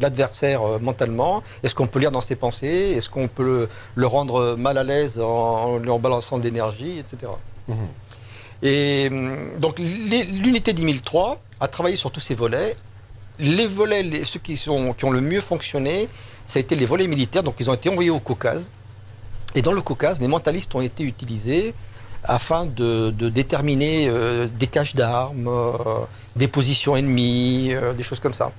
l'adversaire mentalement? Est-ce qu'on peut lire dans ses pensées? Est-ce qu'on peut le rendre mal à l'aise en balançant de l'énergie, etc. Et donc, l'unité 10003 a travaillé sur tous ces volets. Les volets, ceux qui ont le mieux fonctionné, ça a été les volets militaires. Donc, ils ont été envoyés au Caucase. Et dans le Caucase, les mentalistes ont été utilisés afin de déterminer des caches d'armes, des positions ennemies, des choses comme ça.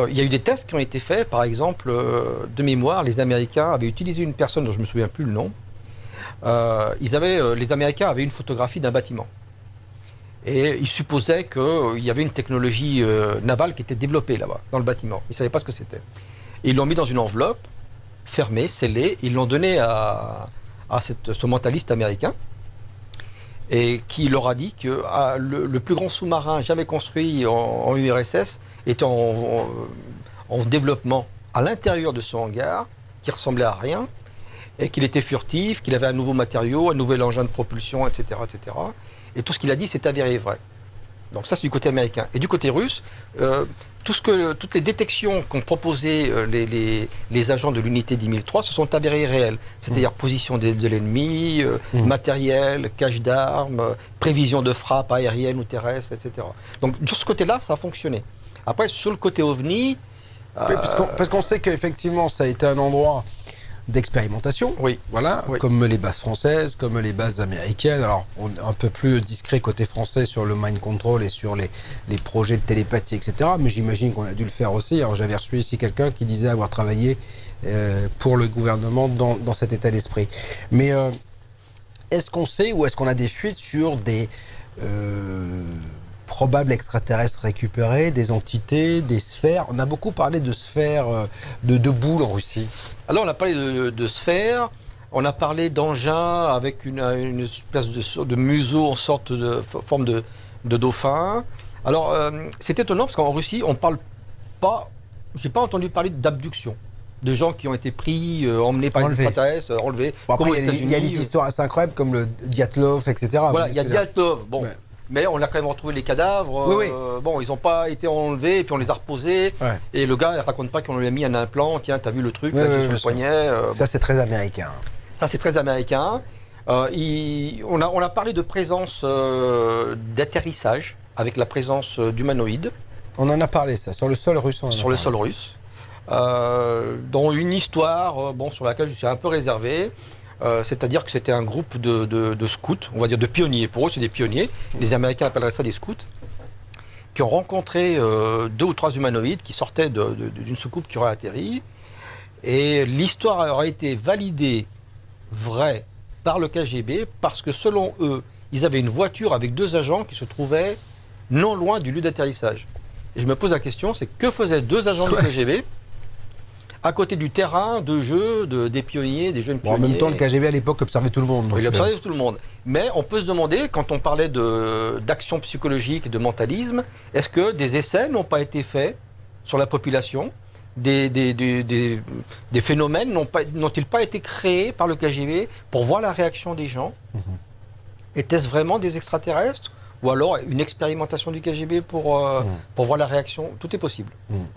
Il y a eu des tests qui ont été faits, par exemple, de mémoire, les Américains avaient utilisé une personne dont je ne me souviens plus le nom. Les Américains avaient une photographie d'un bâtiment. Et ils supposaient qu'il y avait une technologie navale qui était développée là-bas, dans le bâtiment. Ils ne savaient pas ce que c'était. Et ils l'ont mis dans une enveloppe, fermée, scellée, ils l'ont donnée à ce mentaliste américain, et qui leur a dit que le plus grand sous-marin jamais construit en URSS était en développement à l'intérieur de son hangar, qui ressemblait à rien, et qu'il était furtif, qu'il avait un nouveau matériau, un nouvel engin de propulsion, etc. etc. Et tout ce qu'il a dit s'est avéré vrai. Donc ça, c'est du côté américain. Et du côté russe, toutes les détections qu'ont proposées les agents de l'unité 10003 se sont avérées réelles. C'est-à-dire position de l'ennemi, matériel, cache d'armes, prévision de frappe aérienne ou terrestre, etc. Donc sur ce côté-là, ça a fonctionné. Après, sur le côté OVNI... Parce qu'on sait qu'effectivement, ça a été un endroit d'expérimentation, Oui. voilà, Oui. comme les bases françaises, comme les bases américaines. Alors, on est un peu plus discret côté français sur le mind control et sur les projets de télépathie, etc. Mais j'imagine qu'on a dû le faire aussi. Alors, j'avais reçu ici quelqu'un qui disait avoir travaillé pour le gouvernement dans cet état d'esprit. Mais est-ce qu'on sait ou est-ce qu'on a des fuites sur des probables extraterrestres récupérés, des entités, des sphères? On a beaucoup parlé de sphères, de boules en Russie. Alors on a parlé de sphères, on a parlé d'engins avec une espèce de museau en sorte de forme de dauphin. Alors c'est étonnant parce qu'en Russie on parle pas, j'ai pas entendu parler d'abduction. De gens qui ont été pris, emmenés par les extraterrestres, enlevés. Bon, après, il y a des histoires assez incroyables comme le Dyatlov, etc. Voilà, il y a Dyatlov. Bon. Ouais. Mais on a quand même retrouvé les cadavres. Oui. Bon, ils n'ont pas été enlevés, et puis on les a reposés. Ouais. Et le gars, il ne raconte pas qu'on lui a mis un implant. Tiens, t'as vu le truc là, sur le poignet. Ça, c'est très américain. Ça, c'est très américain. On a parlé de présence d'atterrissage, avec la présence d'humanoïdes. On en a parlé, ça, sur le sol russe. Sur le sol russe. Dans une histoire sur laquelle je suis un peu réservé. C'est-à-dire que c'était un groupe de scouts, on va dire de pionniers. Pour eux, c'est des pionniers. Les Américains appelleraient ça des scouts, qui ont rencontré 2 ou 3 humanoïdes qui sortaient d'une soucoupe qui aurait atterri. Et l'histoire aurait été validée vraie par le KGB parce que selon eux, ils avaient une voiture avec 2 agents qui se trouvaient non loin du lieu d'atterrissage. Et je me pose la question, c'est que faisaient 2 agents du KGB à côté du terrain de jeu des pionniers, des jeunes pionniers. En même temps, le KGB à l'époque observait tout le monde. Il observait tout le monde. Mais on peut se demander, quand on parlait d'action psychologique, de mentalisme, est-ce que des essais n'ont pas été faits sur la population? Des phénomènes n'ont-ils pas été créés par le KGB pour voir la réaction des gens? Était-ce vraiment des extraterrestres? Ou alors une expérimentation du KGB pour voir la réaction? Tout est possible.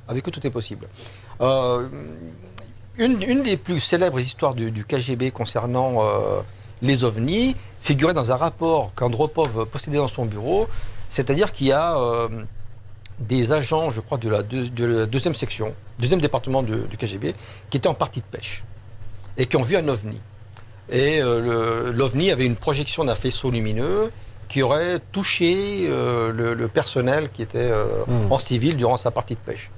Avec eux, tout est possible. Une des plus célèbres histoires du KGB concernant les ovnis figurait dans un rapport qu'Andropov possédait dans son bureau. C'est-à-dire qu'il y a des agents, je crois, de la deuxième section, deuxième département du KGB, qui étaient en partie de pêche et qui ont vu un ovni. Et l'ovni avait une projection d'un faisceau lumineux qui aurait touché le personnel qui était en civil durant sa partie de pêche.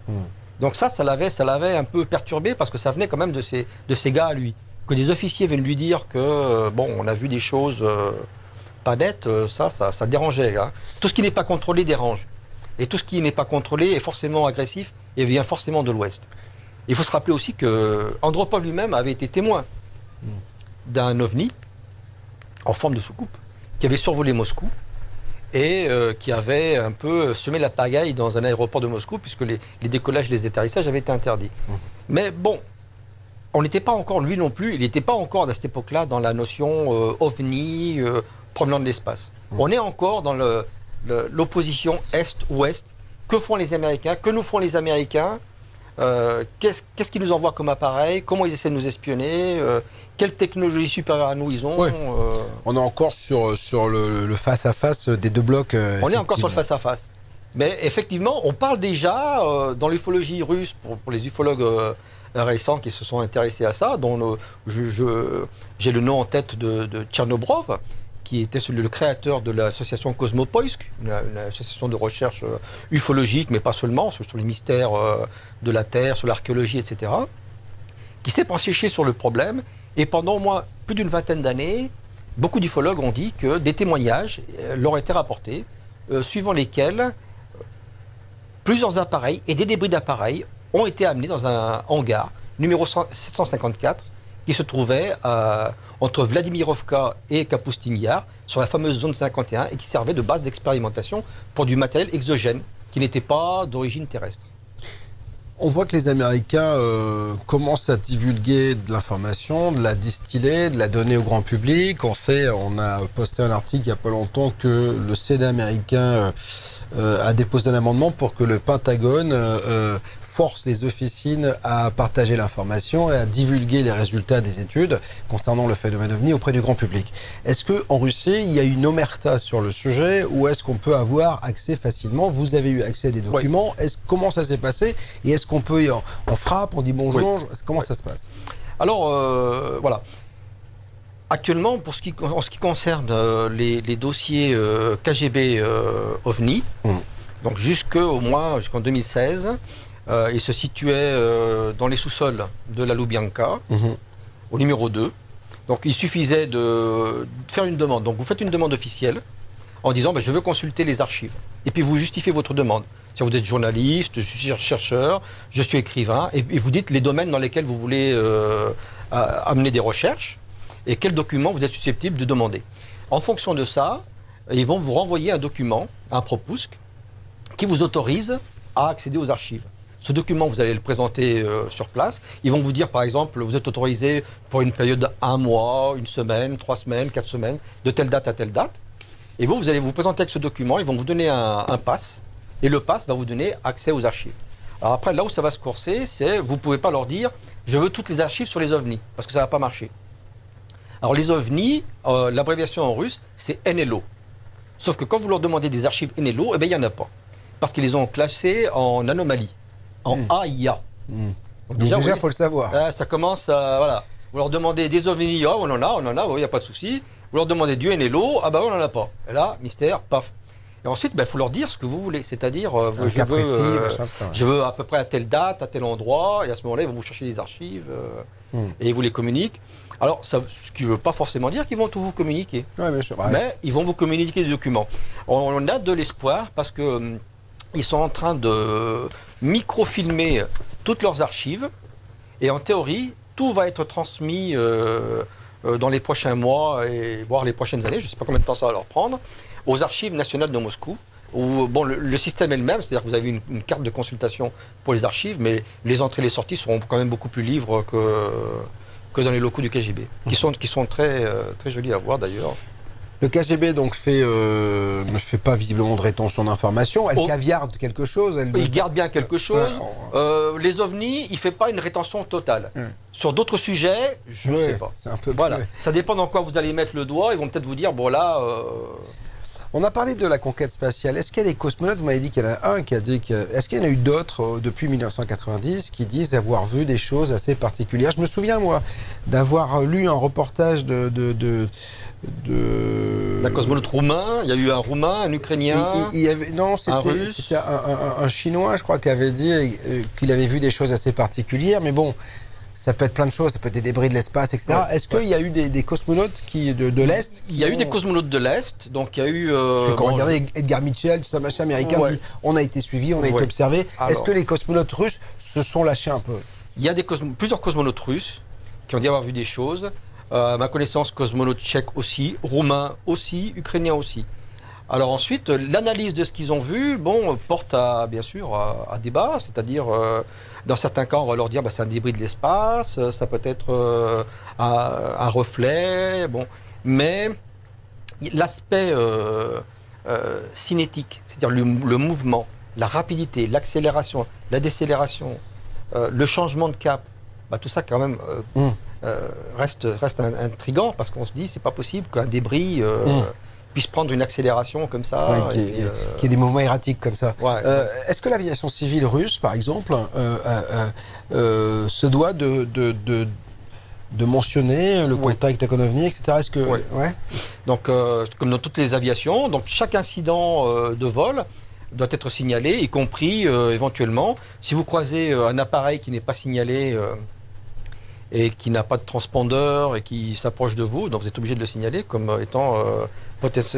Donc ça l'avait un peu perturbé parce que ça venait quand même de ces gars à lui. Que des officiers viennent lui dire que, on a vu des choses pas nettes, ça dérangeait. Hein. Tout ce qui n'est pas contrôlé dérange. Et tout ce qui n'est pas contrôlé est forcément agressif et vient forcément de l'Ouest. Il faut se rappeler aussi que Andropov lui-même avait été témoin d'un ovni en forme de soucoupe qui avait survolé Moscou et qui avait un peu semé la pagaille dans un aéroport de Moscou puisque les décollages et les atterrissages avaient été interdits. Mais bon, on n'était pas encore, lui non plus, il n'était pas encore à cette époque-là dans la notion ovni provenant de l'espace. On est encore dans l'opposition Est-Ouest. Que font les Américains? Que nous font les Américains? Qu'est-ce qu'ils nous envoient comme appareil? Comment ils essaient de nous espionner? Quelle technologie supérieure à nous ils ont? On est encore sur le face-à-face des 2 blocs. On est encore sur le face-à-le. Mais effectivement, on parle déjà dans l'ufologie russe, pour les ufologues récents qui se sont intéressés à ça, dont j'ai le nom en tête de Tchernobrov, qui était le créateur de l'association Cosmopoïsk, une association de recherche ufologique, mais pas seulement, sur les mystères de la Terre, sur l'archéologie, etc., qui s'est penché sur le problème. Et pendant au moins plus d'une vingtaine d'années, beaucoup d'ufologues ont dit que des témoignages leur étaient rapportés, suivant lesquels plusieurs appareils et des débris d'appareils ont été amenés dans un hangar numéro 754, qui se trouvait entre Vladimirovka et Kapustin Yar, sur la fameuse zone 51, et qui servait de base d'expérimentation pour du matériel exogène, qui n'était pas d'origine terrestre. On voit que les Américains commencent à divulguer de l'information, de la distiller, de la donner au grand public. On a posté un article il n'y a pas longtemps que le Sénat américain a déposé un amendement pour que le Pentagone force les officines à partager l'information et à divulguer les résultats des études concernant le phénomène OVNI auprès du grand public. Est-ce qu'en Russie, il y a une omerta sur le sujet ou est-ce qu'on peut avoir accès facilement? Vous avez eu accès à des documents. Comment ça s'est passé? Et est-ce qu'on peut, on frappe, on dit bonjour? Comment ça se passe? Alors, voilà. Actuellement, en ce qui concerne les dossiers KGB OVNI, donc jusqu'en 2016, il se situait dans les sous-sols de la Loubianka, au numéro 2. Donc il suffisait de faire une demande. Donc vous faites une demande officielle en disant je veux consulter les archives. Et puis vous justifiez votre demande. Si vous êtes journaliste, je suis chercheur, je suis écrivain, et vous dites les domaines dans lesquels vous voulez amener des recherches et quels documents vous êtes susceptible de demander. En fonction de ça, ils vont vous renvoyer un document, un propusque, qui vous autorise à accéder aux archives. Ce document, vous allez le présenter sur place. Ils vont vous dire, par exemple, vous êtes autorisé pour une période d'1 mois, 1 semaine, 3 semaines, 4 semaines, de telle date à telle date. Et vous allez vous présenter avec ce document, ils vont vous donner un pass, et le pass va vous donner accès aux archives. Alors après, là où ça va se corser, c'est vous ne pouvez pas leur dire, je veux toutes les archives sur les ovnis, parce que ça ne va pas marcher. Alors les ovnis, l'abréviation en russe, c'est NLO. Sauf que quand vous leur demandez des archives NLO, eh bien, il n'y en a pas. Parce qu'ils les ont classées en anomalie. En AIA. Donc déjà, il faut le savoir. Ça commence à... Voilà. Vous leur demandez des ovnis, on en a, il n'y a pas de souci. Vous leur demandez du NLO, on n'en a pas. Et là, mystère, paf. Et ensuite, il faut leur dire ce que vous voulez. C'est-à-dire, je veux à peu près à telle date, à tel endroit, et à ce moment-là, ils vont vous chercher des archives, et ils vous les communiquent. Alors, ce qui ne veut pas forcément dire qu'ils vont tout vous communiquer. Ouais, bien sûr. Mais ils vont vous communiquer des documents. On a de l'espoir parce que... Ils sont en train de microfilmer toutes leurs archives et en théorie, tout va être transmis dans les prochains mois et voire les prochaines années, je ne sais pas combien de temps ça va leur prendre, aux archives nationales de Moscou. Où, bon, le système est le même, c'est-à-dire que vous avez une carte de consultation pour les archives, mais les entrées et les sorties seront quand même beaucoup plus libres que dans les locaux du KGB, qui sont très, très jolis à voir d'ailleurs. Le KGB donc ne fait pas visiblement de rétention d'informations. Elle caviarde quelque chose. Il garde bien quelque chose. Les ovnis, il ne fait pas une rétention totale. Sur d'autres sujets, je ne sais pas. Un peu voilà. Ça dépend dans quoi vous allez mettre le doigt. Ils vont peut-être vous dire, bon là... On a parlé de la conquête spatiale. Est-ce qu'il y a des cosmonautes, vous m'avez dit qu'il y en a un qui a dit que... Est-ce qu'il y en a eu d'autres depuis 1990 qui disent avoir vu des choses assez particulières? Je me souviens, moi, d'avoir lu un reportage d'un cosmonaute roumain, il y a eu un roumain, un ukrainien, non, c'était un chinois, je crois, qui avait dit qu'il avait vu des choses assez particulières, mais bon, ça peut être plein de choses, ça peut être des débris de l'espace, etc. Est-ce qu'il y a eu des cosmonautes de l'Est? Il y a eu des cosmonautes de l'Est, donc il y a eu... quand on regardait Edgar Mitchell, tout ça, machin américain, dit, on a été suivis, on a été observés. Est-ce que les cosmonautes russes se sont lâchés un peu? Il y a plusieurs cosmonautes russes qui ont dit avoir vu des choses. À ma connaissance, cosmonautes tchèques aussi, roumains aussi, ukrainiens aussi. Alors ensuite, l'analyse de ce qu'ils ont vu, porte bien sûr à débat, c'est-à-dire, dans certains cas, on va leur dire c'est un débris de l'espace, ça peut être un reflet, mais l'aspect cinétique, c'est-à-dire le mouvement, la rapidité, l'accélération, la décélération, le changement de cap, tout ça quand même reste intriguant parce qu'on se dit c'est pas possible qu'un débris puisse prendre une accélération comme ça. Qu'il y ait des mouvements erratiques comme ça. Est-ce que l'aviation civile russe, par exemple, se doit de mentionner le contact avec un OVNI, etc. Est-ce que... Donc, comme dans toutes les aviations, donc chaque incident de vol doit être signalé, y compris éventuellement, si vous croisez un appareil qui n'est pas signalé et qui n'a pas de transpondeur et qui s'approche de vous, donc vous êtes obligé de le signaler comme étant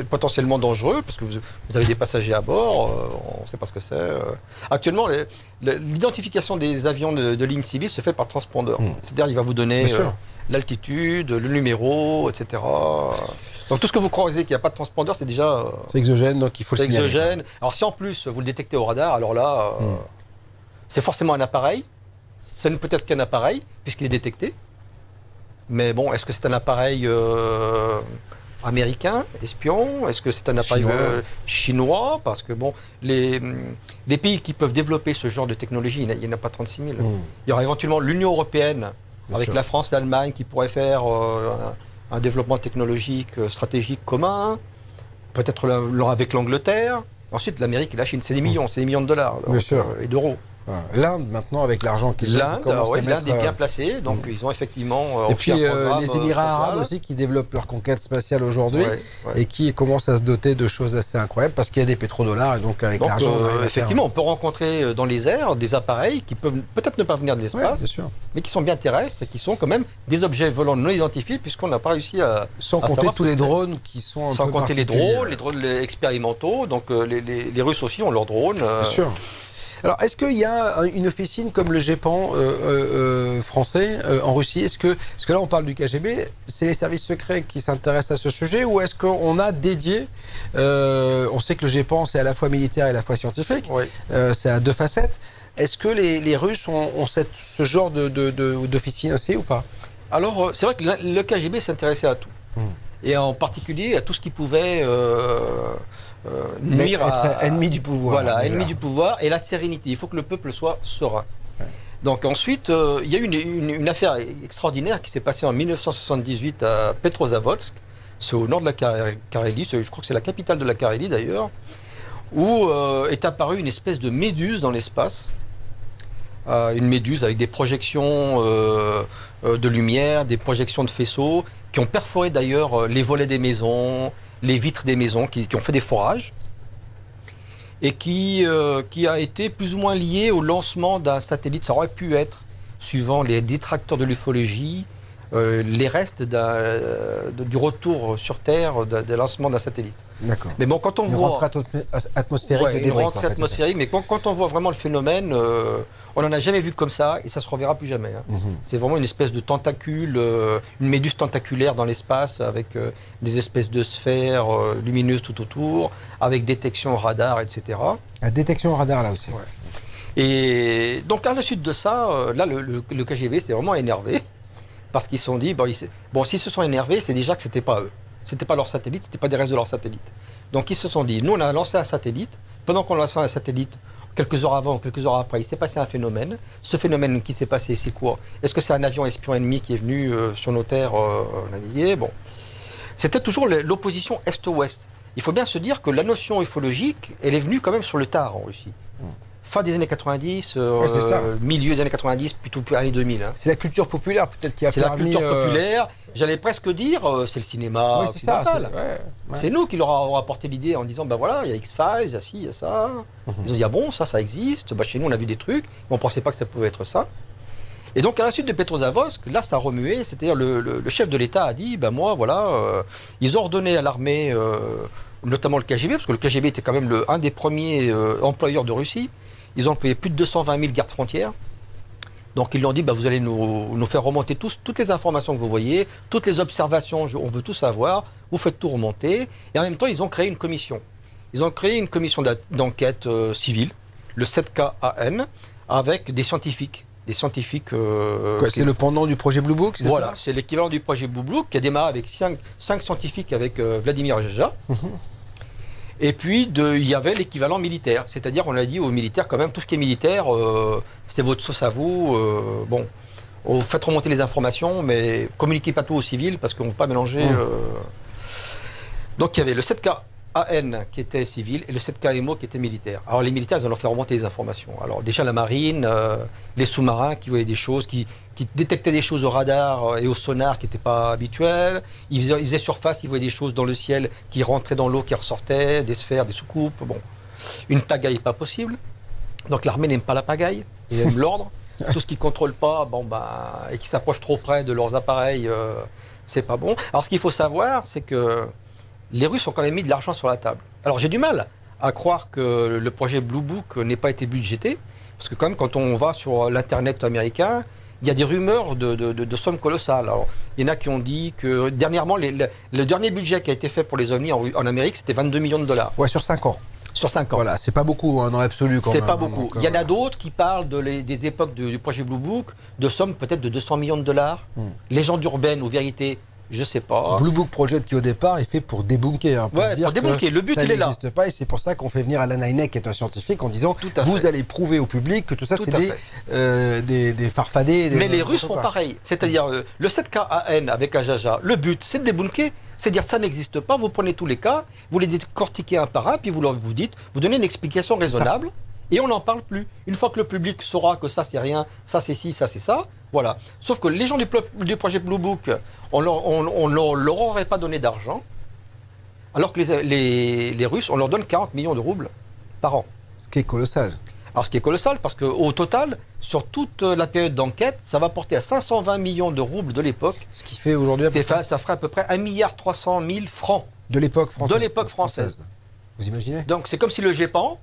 potentiellement dangereux, parce que vous avez des passagers à bord, on ne sait pas ce que c'est. Actuellement, l'identification des avions de ligne civile se fait par transpondeur. C'est-à-dire il va vous donner l'altitude, le numéro, etc. Donc tout ce que vous croisez qu'il n'y a pas de transpondeur, c'est déjà... c'est exogène, donc il faut le signaler. C'est exogène. Alors si en plus vous le détectez au radar, alors là, c'est forcément un appareil. Ça ne peut être qu'un appareil, puisqu'il est détecté. Mais bon, est-ce que c'est un appareil américain, espion? Est-ce que c'est un appareil chinois? Parce que bon, les pays qui peuvent développer ce genre de technologie, il n'y en a pas 36 000. Il y aura éventuellement l'Union européenne, avec la France et l'Allemagne, qui pourraient faire un développement technologique stratégique commun. Peut-être avec l'Angleterre. Ensuite, l'Amérique et la Chine, c'est des millions de dollars et d'euros. L'Inde, maintenant, avec l'argent qu'ils ont, l'Inde est bien placée, donc ils ont effectivement... et puis les Émirats arabes aussi, qui développent leur conquête spatiale aujourd'hui, et qui commencent à se doter de choses assez incroyables, parce qu'il y a des pétrodollars, et donc avec l'argent... effectivement, on peut rencontrer dans les airs des appareils qui peuvent peut-être ne pas venir de l'espace, mais qui sont bien terrestres, et qui sont quand même des objets volants non identifiés, puisqu'on n'a pas réussi à... Sans compter tous les drones qui sont sans compter les drones expérimentaux, donc les Russes aussi ont leurs drones. Bien sûr. Alors, est-ce qu'il y a une officine comme le GEPAN français en Russie? Parce que là, on parle du KGB, c'est les services secrets qui s'intéressent à ce sujet, ou est-ce qu'on a dédié, on sait que le GEPAN, c'est à la fois militaire et à la fois scientifique, c'est à deux facettes. Est-ce que les Russes ont ce genre d'officine aussi ou pas? Alors, c'est vrai que le KGB s'intéressait à tout. Et en particulier à tout ce qui pouvait nuire être ennemi du pouvoir. Voilà, ennemi du pouvoir et la sérénité. Il faut que le peuple soit serein. Donc ensuite, il y a eu une affaire extraordinaire qui s'est passée en 1978 à Petrozavodsk, c'est au nord de la Carélie, je crois que c'est la capitale de la Carélie d'ailleurs, où est apparue une espèce de méduse dans l'espace. Une méduse avec des projections de lumière, des projections de faisceaux, qui ont perforé d'ailleurs les volets des maisons, les vitres des maisons, qui ont fait des forages, et qui a été plus ou moins lié au lancement d'un satellite. Ça aurait pu être, suivant les détracteurs de l'ufologie, les restes du retour sur Terre des lancements d'un satellite. D'accord. Mais bon, quand on voit... rentrée atmosphérique de débris. Une rentrée atmosphérique, mais quand on voit vraiment le phénomène, on n'en a jamais vu comme ça, et ça ne se reverra plus jamais. C'est vraiment une espèce de tentacule, une méduse tentaculaire dans l'espace, avec des espèces de sphères lumineuses tout autour, avec détection radar, etc. La détection radar, là aussi. Et donc, à la suite de ça, là, le KGB s'est vraiment énervé. Parce qu'ils se sont dit, s'ils se sont énervés, c'est déjà que ce n'était pas eux. Ce n'était pas leur satellite, ce n'était pas des restes de leur satellite. Donc ils se sont dit, nous on a lancé un satellite, pendant qu'on lançait un satellite, quelques heures avant, quelques heures après, il s'est passé un phénomène. Ce phénomène qui s'est passé, c'est quoi? Est-ce que c'est un avion espion ennemi qui est venu sur nos terres naviguer? Bon. C'était toujours l'opposition Est-Ouest. Il faut bien se dire que la notion ufologique, elle est venue quand même sur le tard en Russie. Fin des années 90, milieu des années 90, plutôt années 2000. Hein. C'est la culture populaire peut-être qui a permis... C'est la culture populaire. J'allais presque dire, c'est le cinéma occidental. C'est nous qui leur avons apporté l'idée en disant, ben voilà, il y a X-Files, il y a ci, il y a ça. Ils ont dit, ah bon, ça existe. Ben, chez nous, on a vu des trucs, mais on ne pensait pas que ça pouvait être ça. Et donc, à la suite de Petrozavodsk, là, ça a remué. C'est-à-dire, le chef de l'État a dit, ben moi, voilà, ils ont ordonné à l'armée, notamment le KGB, parce que le KGB était quand même un des premiers employeurs de Russie. Ils ont employé plus de 220 000 gardes frontières. Donc ils lui ont dit, bah, vous allez nous faire remonter toutes les informations que vous voyez, toutes les observations, on veut tout savoir, vous faites tout remonter. Et en même temps, ils ont créé une commission. Ils ont créé une commission d'enquête civile, le 7KAN, avec des scientifiques. C'est le pendant du projet Blue Book, c'est ça? Voilà, c'est l'équivalent du projet Blue Book, qui a démarré avec 5 scientifiques avec Vladimir Jaja. Et puis, il y avait l'équivalent militaire. C'est-à-dire, on a dit aux militaires, quand même, tout ce qui est militaire, c'est votre sauce à vous. Faites remonter les informations, mais communiquez pas tout aux civils, parce qu'on ne peut pas mélanger... Donc, il y avait le 7KAN qui était civil et le 7KMO qui était militaire. Alors, les militaires, ils ont fait remonter les informations. Alors, déjà, la marine, les sous-marins qui voyaient des choses, qui détectaient des choses au radar et au sonar qui n'étaient pas habituelles. Ils faisaient surface, ils voyaient des choses dans le ciel qui rentraient dans l'eau, qui ressortaient, des sphères, des soucoupes. Bon, une pagaille pas possible. Donc l'armée n'aime pas la pagaille, ils aiment l'ordre. Tout ce qui ne contrôle pas, et qui s'approche trop près de leurs appareils, c'est pas bon. Alors ce qu'il faut savoir, c'est que les Russes ont quand même mis de l'argent sur la table. Alors j'ai du mal à croire que le projet Blue Book n'ait pas été budgété, parce que quand même quand on va sur l'internet américain, il y a des rumeurs de sommes colossales. Alors, il y en a qui ont dit que dernièrement, le dernier budget qui a été fait pour les ovnis en Amérique, c'était 22 millions de $. Ouais, sur 5 ans. Sur 5 ans. Voilà, c'est pas beaucoup dans l'absolu quand même. C'est pas beaucoup. Il y en a d'autres qui parlent des époques du projet Blue Book, de sommes peut-être de 200 millions de $. Légende urbaine ou vérité, je sais pas. Blue Book Project qui au départ est fait pour débunker. Pour débunker. Le but, il est là. Ça n'existe pas et c'est pour ça qu'on fait venir Alan Hynek, qui est un scientifique, en disant vous allez prouver au public que tout ça c'est des farfadets. Mais les Russes font pareil. C'est-à-dire le 7KAN avec Ajaja, le but c'est de débunker. C'est-à-dire ça n'existe pas, vous prenez tous les cas, vous les décortiquez un par un, puis vous dites, vous donnez une explication raisonnable, Et on n'en parle plus. Une fois que le public saura que ça c'est rien, ça c'est ci, ça c'est ça, voilà. Sauf que les gens du projet Blue Book, on leur aurait pas donné d'argent, alors que les Russes, on leur donne 40 millions de roubles par an. Ce qui est colossal. Alors ce qui est colossal, parce qu'au total, sur toute la période d'enquête, ça va porter à 520 millions de roubles de l'époque. Ce qui fait aujourd'hui... Ça ferait à peu près 1,3 milliard francs. De l'époque française. De l'époque française. Vous imaginez? Donc c'est comme si le GEPAN,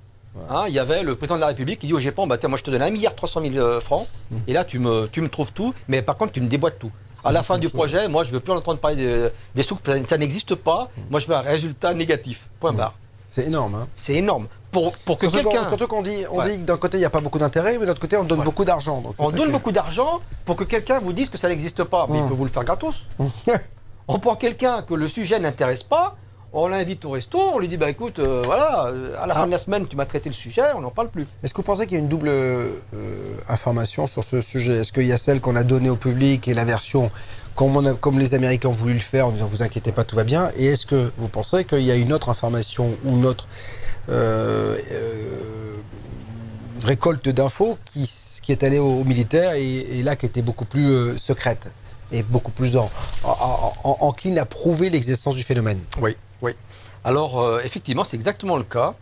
il y avait le président de la République qui dit au GEPAN, bah, moi je te donne 1,3 milliard francs, et là tu me trouves tout, mais par contre tu me déboîtes tout. À la fin du projet, moi je ne veux plus entendre parler des sous, ça n'existe pas, moi je veux un résultat négatif, point barre. C'est énorme. Hein. C'est énorme. Pour que quelqu'un... Surtout qu'on dit, dit que d'un côté il n'y a pas beaucoup d'intérêt, mais de l'autre côté on donne beaucoup d'argent. On donne beaucoup d'argent pour que quelqu'un vous dise que ça n'existe pas, mais il peut vous le faire gratos. On prend quelqu'un que le sujet n'intéresse pas, on l'invite au resto, on lui dit bah écoute, voilà, à la fin de la semaine tu m'as traité le sujet, on n'en parle plus. Est-ce que vous pensez qu'il y a une double information sur ce sujet? Est-ce qu'il y a celle qu'on a donnée au public et la version comme les Américains ont voulu le faire en disant vous inquiétez pas, tout va bien? Et est-ce que vous pensez qu'il y a une autre information ou une autre récolte d'infos qui est allée aux militaires et là qui était beaucoup plus secrète et beaucoup plus encline à prouver l'existence du phénomène? Oui, oui. Alors, effectivement, c'est exactement le cas.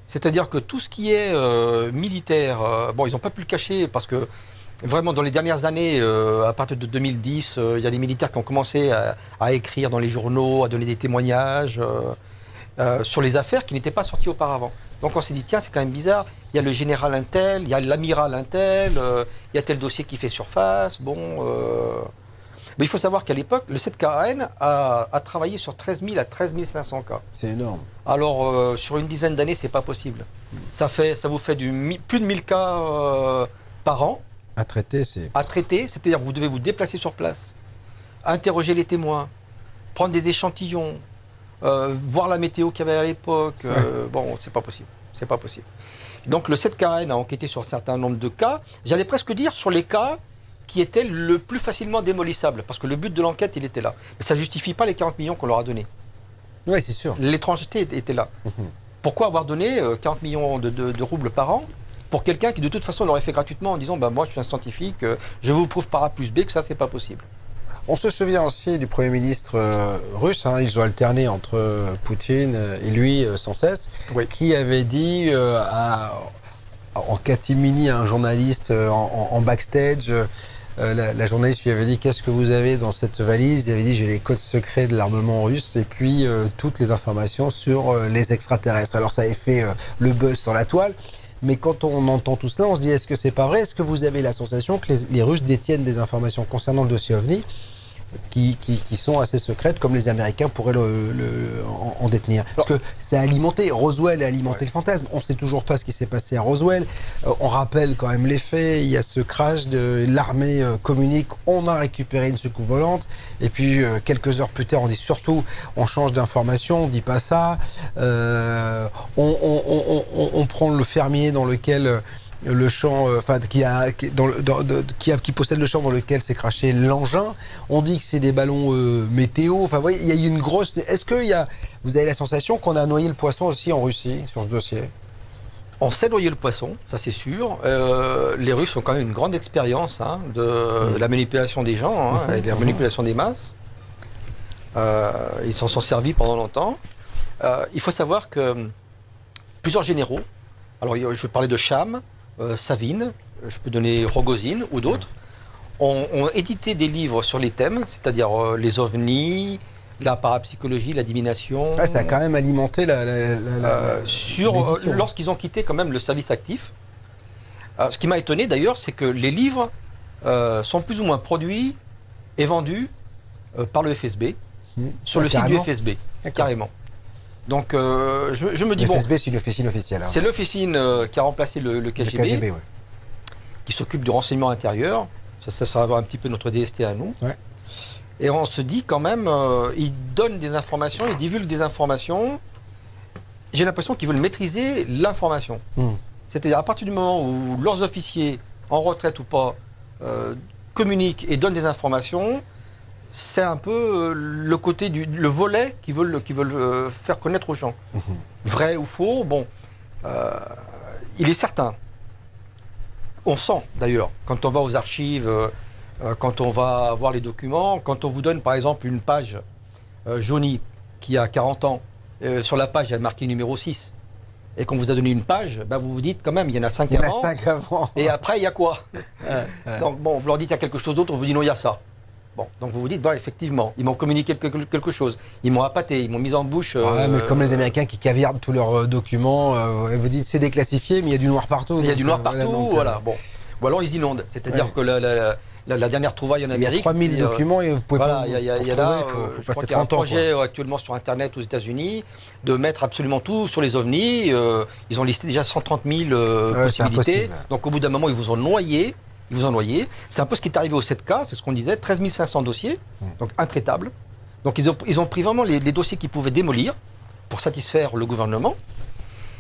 C'est-à-dire que tout ce qui est militaire, bon, ils n'ont pas pu le cacher parce que vraiment, dans les dernières années, à partir de 2010, il y a des militaires qui ont commencé à écrire dans les journaux, à donner des témoignages sur les affaires qui n'étaient pas sorties auparavant. Donc on s'est dit, tiens, c'est quand même bizarre, il y a le général Intel, il y a l'amiral Intel, il y a tel dossier qui fait surface, bon... Mais il faut savoir qu'à l'époque, le 7KN a travaillé sur 13 000 à 13 500 cas. C'est énorme. Alors, sur une dizaine d'années, c'est pas possible. Ça vous fait plus de 1000 cas par an. À traiter, c'est... À traiter, c'est-à-dire que vous devez vous déplacer sur place, interroger les témoins, prendre des échantillons, voir la météo qu'il y avait à l'époque. Bon, c'est pas possible. C'est pas possible. Donc, le 7KN a enquêté sur un certain nombre de cas. J'allais presque dire sur les cas qui était le plus facilement démolissable, parce que le but de l'enquête, il était là. Mais ça ne justifie pas les 40 millions qu'on leur a donnés. Oui, c'est sûr. L'étrangeté était là. Pourquoi avoir donné 40 millions de roubles par an pour quelqu'un qui, de toute façon, l'aurait fait gratuitement en disant bah, « moi, je suis un scientifique, je vous prouve par A plus B que ça, c'est pas possible ». On se souvient aussi du Premier ministre russe, hein, ils ont alterné entre Poutine et lui sans cesse, qui avait dit en catimini à un journaliste en backstage... la journaliste lui avait dit qu'est-ce que vous avez dans cette valise? Il avait dit j'ai les codes secrets de l'armement russe et puis toutes les informations sur les extraterrestres. Alors ça avait fait le buzz sur la toile, mais quand on entend tout cela, on se dit est-ce que c'est pas vrai? Est-ce que vous avez la sensation que les Russes détiennent des informations concernant le dossier OVNI qui sont assez secrètes, comme les Américains pourraient en détenir? Parce que ça a alimenté, Roswell a alimenté le fantasme. On ne sait toujours pas ce qui s'est passé à Roswell. On rappelle quand même les faits. Il y a ce crash de l'armée communique. On a récupéré une soucoupe volante. Et puis, quelques heures plus tard, on dit surtout, on change d'information, on ne dit pas ça. On prend le fermier dans lequel... le champ, qui possède le champ dans lequel s'est craché l'engin. On dit que c'est des ballons météo. Enfin, vous voyez, il y a eu une grosse... Est-ce que vous avez la sensation qu'on a noyé le poisson aussi en Russie sur ce dossier? On sait noyer le poisson, ça c'est sûr. Les Russes ont quand même une grande expérience de la manipulation des gens et de la manipulation des masses. Ils s'en sont servis pendant longtemps. Il faut savoir que plusieurs généraux, alors je vais parler de Cham, Savine, je peux donner Rogozine ou d'autres, ont édité des livres sur les thèmes, c'est-à-dire les ovnis, la parapsychologie, la divination. Ça a quand même alimenté lorsqu'ils ont quitté quand même le service actif. Ce qui m'a étonné d'ailleurs, c'est que les livres sont plus ou moins produits et vendus par le FSB, sur le site du FSB, carrément. Donc, je me dis, le FSB, c'est une officine officielle. C'est l'officine qui a remplacé le KGB, qui s'occupe du renseignement intérieur. Ça va un petit peu notre DST à nous. Et on se dit quand même, ils donnent des informations, ils divulguent des informations. J'ai l'impression qu'ils veulent maîtriser l'information. C'est-à-dire, à partir du moment où leurs officiers, en retraite ou pas, communiquent et donnent des informations, c'est un peu le côté le volet qu'ils veulent faire connaître aux gens. Vrai ou faux, bon, il est certain, on sent d'ailleurs, quand on va aux archives, quand on va voir les documents, quand on vous donne par exemple une page jaunie qui a 40 ans, sur la page il y a marqué numéro 6, et qu'on vous a donné une page, ben vous vous dites quand même, il y en a 5 avant. Il y en a 5 avant. Et après, il y a quoi? Donc bon, vous leur dites il y a quelque chose d'autre, on vous dit non, il y a ça. Bon, donc vous vous dites, bah, effectivement, ils m'ont communiqué quelque chose, ils m'ont appâté, ils m'ont mis en bouche. Ouais, mais comme les Américains qui caviardent tous leurs documents, vous dites c'est déclassifié, mais il y a du noir partout. Il y a du noir partout, voilà. Bon. Ou alors ils inondent, c'est-à-dire que la dernière trouvaille en Amérique. Il y a 3000 documents et vous pouvez voilà, pas. Il y a là, je crois qu'il y a un projet actuellement sur Internet aux États-Unis de mettre absolument tout sur les ovnis. Ils ont listé déjà 130 000 possibilités. Donc au bout d'un moment, ils vous ont noyé. C'est un peu ce qui est arrivé au 7K, c'est ce qu'on disait, 13 500 dossiers, donc intraitables. Donc ils ont pris vraiment les dossiers qu'ils pouvaient démolir pour satisfaire le gouvernement.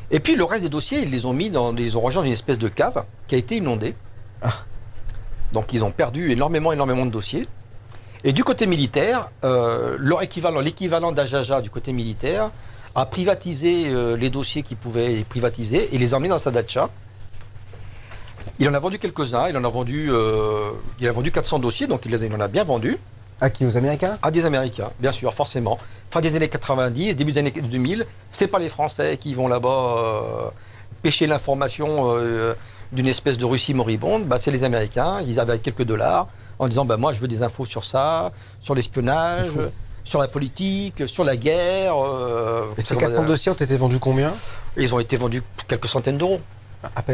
Et puis le reste des dossiers, ils les ont mis ils ont rangé dans une espèce de cave qui a été inondée. Donc ils ont perdu énormément de dossiers. Et du côté militaire, l'équivalent d'Ajaja du côté militaire, a privatisé les dossiers qu'il pouvait privatiser et les a emmenés dans sa datcha. Il en a vendu quelques-uns, il a vendu 400 dossiers, donc il en a bien vendu. À qui? Aux Américains? À des Américains, bien sûr, forcément. Fin des années 90, début des années 2000, c'est pas les Français qui vont là-bas pêcher l'information d'une espèce de Russie moribonde, c'est les Américains, ils avaient quelques dollars, en disant moi je veux des infos sur ça, sur l'espionnage, sur la politique, sur la guerre. Et ces 400 dossiers ont été vendus combien? Ils ont été vendus quelques centaines d'euros.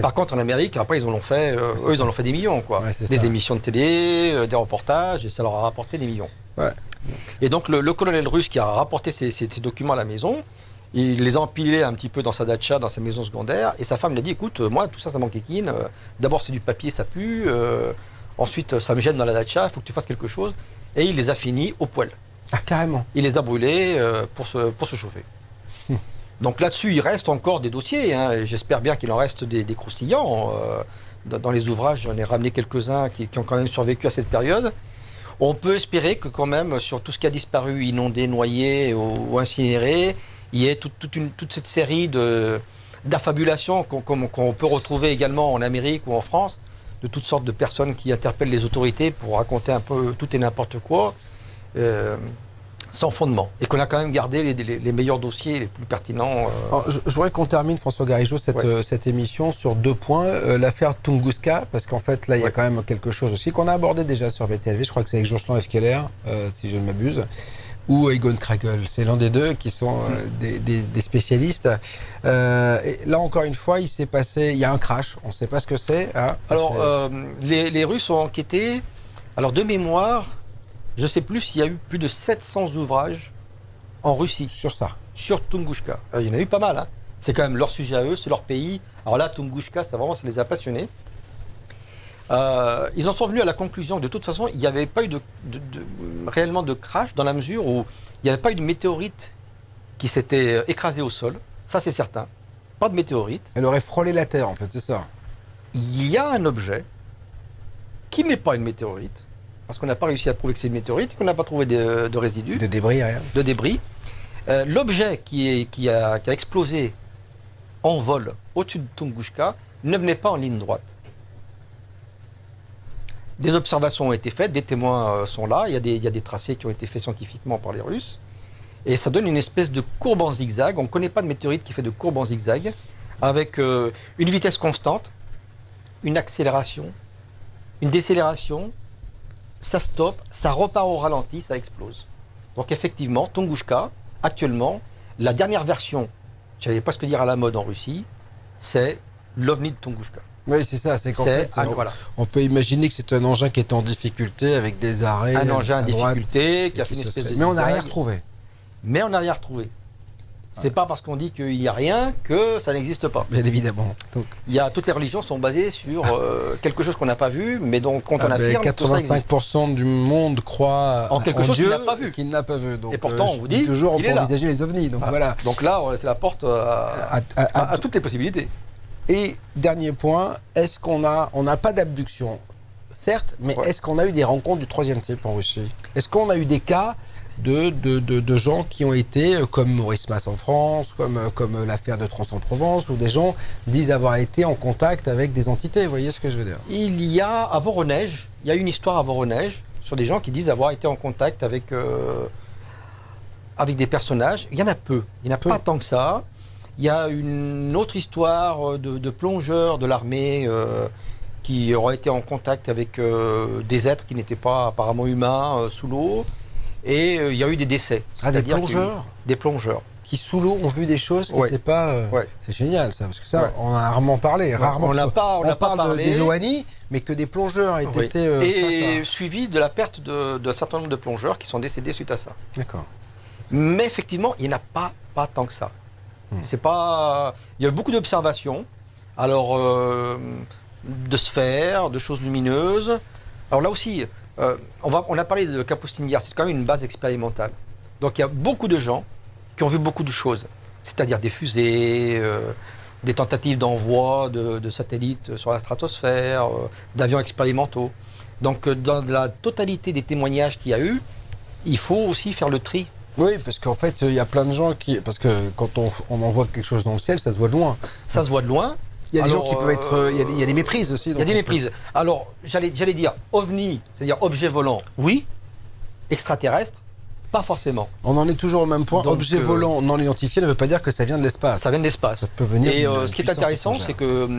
Par contre, en Amérique, après, ils en ont fait, ils en ont fait des millions, quoi. Ouais, des émissions de télé, des reportages, et ça leur a rapporté des millions. Ouais. Et donc, le colonel russe qui a rapporté ces documents à la maison, il les a empilés un petit peu dans sa datcha, dans sa maison secondaire, et sa femme lui a dit, écoute, moi, tout ça, ça m'enquiquine. D'abord, c'est du papier, ça pue. Ensuite, ça me gêne dans la datcha, il faut que tu fasses quelque chose. Et il les a finis au poêle. Ah, carrément. Il les a brûlés pour se chauffer. Donc là-dessus, il reste encore des dossiers. J'espère bien qu'il en reste des croustillants. Dans les ouvrages, j'en ai ramené quelques-uns qui ont quand même survécu à cette période. On peut espérer que quand même, sur tout ce qui a disparu, inondé, noyé ou incinéré, il y ait toute cette série d'affabulations qu'on peut retrouver également en Amérique ou en France, de toutes sortes de personnes qui interpellent les autorités pour raconter un peu tout et n'importe quoi. Sans fondement, et qu'on a quand même gardé les meilleurs dossiers, les plus pertinents. Alors, je voudrais qu'on termine, François Garigeau, cette émission sur 2 points. L'affaire Tunguska, parce qu'en fait, là, il y a quand même quelque chose aussi qu'on a abordé déjà sur VTLV, je crois que c'est avec Jocelyn F. Keller, si je ne m'abuse, ou Egon Kragel. C'est l'un des deux qui sont des spécialistes. Et là, encore une fois, il y a un crash, on ne sait pas ce que c'est. Alors, les Russes ont enquêté, alors de mémoire, je ne sais plus s'il y a eu plus de 700 ouvrages en Russie. Sur ça. Sur Tunguska. Il y en a eu pas mal. C'est quand même leur sujet à eux, c'est leur pays. Alors là, Tunguska, ça les a passionnés. Ils en sont venus à la conclusion que de toute façon, il n'y avait pas eu réellement de crash dans la mesure où il n'y avait pas eu de météorite qui s'était écrasée au sol. Ça, c'est certain. Pas de météorite. Elle aurait frôlé la Terre, en fait, c'est ça. Il y a un objet qui n'est pas une météorite, parce qu'on n'a pas réussi à prouver que c'est une météorite, qu'on n'a pas trouvé de résidus. De débris, rien. De débris. L'objet qui a explosé en vol au-dessus de Tunguska ne venait pas en ligne droite. Des observations ont été faites, des témoins sont là, il y a des tracés qui ont été faits scientifiquement par les Russes, et ça donne une espèce de courbe en zigzag. On ne connaît pas de météorite qui fait de courbe en zigzag, avec une vitesse constante, une accélération, une décélération, ça stoppe, ça repart au ralenti, ça explose. Donc effectivement, Tunguska, actuellement, la dernière version, je ne savais pas ce que dire à la mode en Russie, c'est l'OVNI de Tunguska. Oui, c'est ça, c'est qu'en fait, on peut imaginer que c'est un engin qui est en difficulté avec des arrêts. Un engin en difficulté qui a fait une espèce de Mais on n'a rien retrouvé. Mais on n'a rien retrouvé. C'est pas parce qu'on dit qu'il n'y a rien que ça n'existe pas. Bien évidemment. Donc, toutes les religions sont basées sur quelque chose qu'on n'a pas vu, mais donc quand on affirme 85% du monde croit en quelque chose qu'il n'a pas vu. Donc, et pourtant, on vous dit toujours on peut envisager les ovnis. Donc, voilà. Donc là, c'est la porte à toutes les possibilités. Et dernier point, est-ce qu'on n'a pas d'abduction? Certes, mais est-ce qu'on a eu des rencontres du troisième type en Russie? Est-ce qu'on a eu des cas de gens qui ont été, comme Maurice Mas en France, comme l'affaire de Trans-en-Provence, où des gens disent avoir été en contact avec des entités. Vous voyez ce que je veux dire? Il y a à Voronej, il y a une histoire à Voronej sur des gens qui disent avoir été en contact avec des personnages. Il y en a peu, il n'y en a pas tant que ça. Il y a une autre histoire de plongeurs de l'armée qui auraient été en contact avec des êtres qui n'étaient pas apparemment humains sous l'eau. Et il y a eu des décès. Ah, des plongeurs? Des plongeurs. Qui sous l'eau ont vu des choses qui n'étaient pas... C'est génial ça, parce que ça, on a rarement parlé. Rarement, on n'a pas parle parlé des OANI, mais que des plongeurs aient été... et suivi de la perte d'un certain nombre de plongeurs qui sont décédés suite à ça. D'accord. Mais effectivement, il n'y en a pas tant que ça. C'est pas... Il y a beaucoup d'observations, alors de sphères, de choses lumineuses. Alors là aussi, on a parlé de Capo Stinguières, c'est quand même une base expérimentale. Donc il y a beaucoup de gens qui ont vu beaucoup de choses, c'est-à-dire des fusées, des tentatives d'envoi de satellites sur la stratosphère, d'avions expérimentaux. Donc dans la totalité des témoignages qu'il y a eu, il faut aussi faire le tri. Oui, parce qu'en fait, il y a plein de gens qui... Parce que quand on envoie quelque chose dans le ciel, ça se voit de loin. Ça se voit de loin. Il y a des gens qui peuvent être... Il y a des méprises aussi. Il y a des méprises. Alors, j'allais dire OVNI, c'est-à-dire objet volant, oui. Extraterrestre, pas forcément. On en est toujours au même point. Donc, objet volant non identifié ne veut pas dire que ça vient de l'espace. Ça vient de l'espace. Ça peut venir. Et ce qui est intéressant, c'est que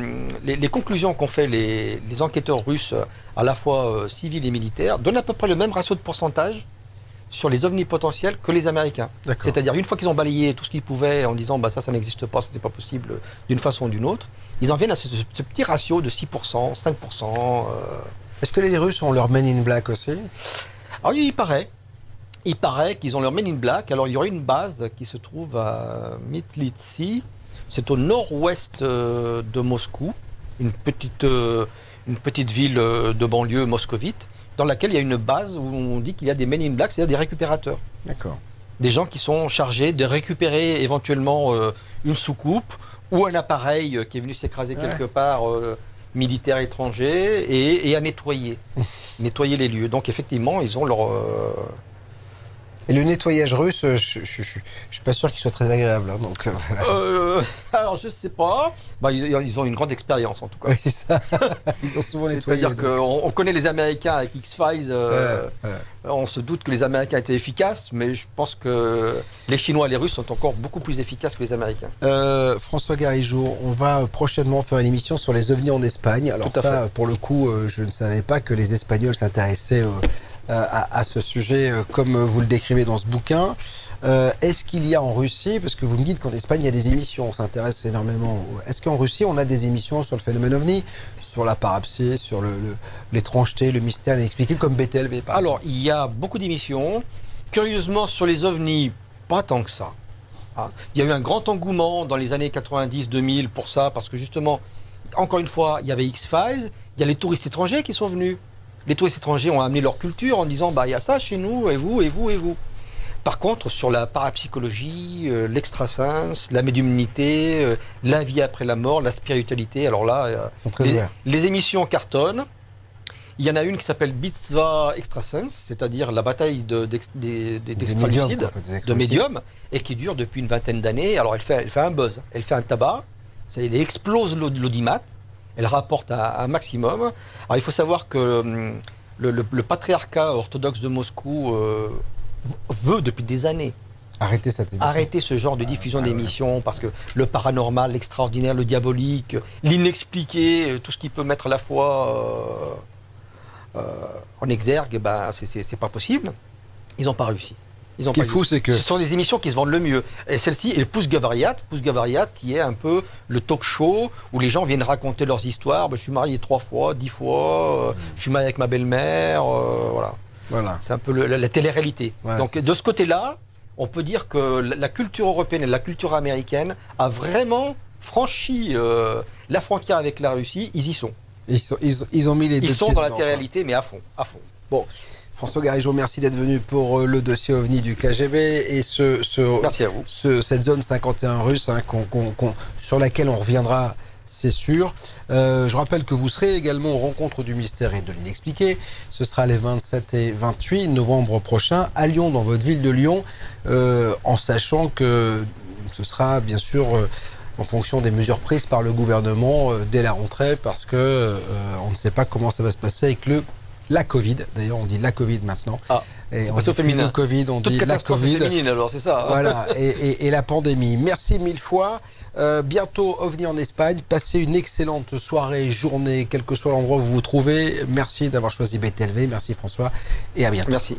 les conclusions qu'ont fait les enquêteurs russes, à la fois civils et militaires, donnent à peu près le même ratio de pourcentage sur les ovnis potentiels que les Américains. C'est-à-dire, une fois qu'ils ont balayé tout ce qu'ils pouvaient en disant bah, ça n'existe pas, c'était pas possible d'une façon ou d'une autre, ils en viennent à ce petit ratio de 6%, 5%. Est-ce que les Russes ont leur Men in Black aussi? Alors, il paraît qu'ils ont leur Men in Black. Alors, il y aurait une base qui se trouve à Mytlitsi. C'est au nord-ouest de Moscou, une petite ville de banlieue moscovite, dans laquelle il y a une base où on dit qu'il y a des Men in Black, c'est-à-dire des récupérateurs. D'accord. Des gens qui sont chargés de récupérer éventuellement une soucoupe ou un appareil qui est venu s'écraser quelque part, militaire étranger, et à nettoyer. Nettoyer les lieux. Donc effectivement, ils ont leur... Et le nettoyage russe, je suis pas sûr qu'il soit très agréable. Hein, donc, alors je sais pas. Bah, ils ont une grande expérience en tout cas. Oui, c'est ça. Ils ont souvent nettoyé. C'est-à-dire qu'on connaît les Américains avec X-Files. On se doute que les Américains étaient efficaces, mais je pense que les Chinois et les Russes sont encore beaucoup plus efficaces que les Américains. François Garigeau, on va prochainement faire une émission sur les ovnis en Espagne. Alors ça, pour le coup, je ne savais pas que les Espagnols s'intéressaient à ce sujet comme vous le décrivez dans ce bouquin. Est-ce qu'il y a en Russie, parce que vous me dites qu'en Espagne il y a des émissions, on s'intéresse énormément, est-ce qu'en Russie on a des émissions sur le phénomène OVNI, sur la parapsie, sur l'étrangeté, le mystère inexpliqué, comme BTLV par exemple? Alors il y a beaucoup d'émissions, curieusement sur les OVNI, pas tant que ça. Il y a eu un grand engouement dans les années 90-2000 pour ça, parce que justement, encore une fois, il y avait X-Files, il y a les touristes étrangers qui sont venus. Les touristes étrangers ont amené leur culture en disant bah il y a ça chez nous, et vous, et vous, et vous. Par contre, sur la parapsychologie, l'extrasens, la médiumnité, la vie après la mort, la spiritualité, alors là, les émissions cartonnent. Il y en a une qui s'appelle Bitva Extrasens, c'est-à-dire la bataille d'extra-lucides, de médiums, et qui dure depuis une vingtaine d'années. Alors elle fait un buzz, elle fait un tabac, elle explose l'audimat. Elle rapporte un maximum. Alors il faut savoir que le patriarcat orthodoxe de Moscou veut depuis des années arrêter ce genre de diffusion d'émissions parce que le paranormal, l'extraordinaire, le diabolique, l'inexpliqué, tout ce qui peut mettre à la fois en exergue, ben, c'est pas possible. Ils n'ont pas réussi. Ce qui est fou, c'est que... Ce sont des émissions qui se vendent le mieux. Et celle-ci est Pousse Gavariat qui est un peu le talk show où les gens viennent raconter leurs histoires. Ben, je suis marié 3 fois, 10 fois, je suis marié avec ma belle-mère, voilà. C'est un peu la télé-réalité. Ouais, donc de ce côté-là, on peut dire que la culture européenne et la culture américaine a vraiment franchi la frontière avec la Russie. Ils y sont. Ils ont mis les deux pieds dedans. Ils sont dans la télé-réalité, mais à fond. Bon. François Garigeau, merci d'être venu pour le dossier OVNI du KGB et merci à vous. Cette zone 51 russe sur laquelle on reviendra c'est sûr. Je rappelle que vous serez également aux Rencontres du Mystère et de l'Inexpliqué. Ce sera les 27 et 28 novembre prochains à Lyon, dans votre ville de Lyon, en sachant que ce sera bien sûr en fonction des mesures prises par le gouvernement dès la rentrée, parce que on ne sait pas comment ça va se passer avec la Covid. D'ailleurs, on dit la Covid maintenant. Ah, c'est passé au féminin. Le Covid, on Toute dit la Covid. féminine, alors, c'est ça. Hein. Voilà, et la pandémie. Merci 1000 fois. Bientôt OVNI en Espagne. Passez une excellente soirée, journée, quel que soit l'endroit où vous vous trouvez. Merci d'avoir choisi BTLV. Merci François, et à bientôt. Merci.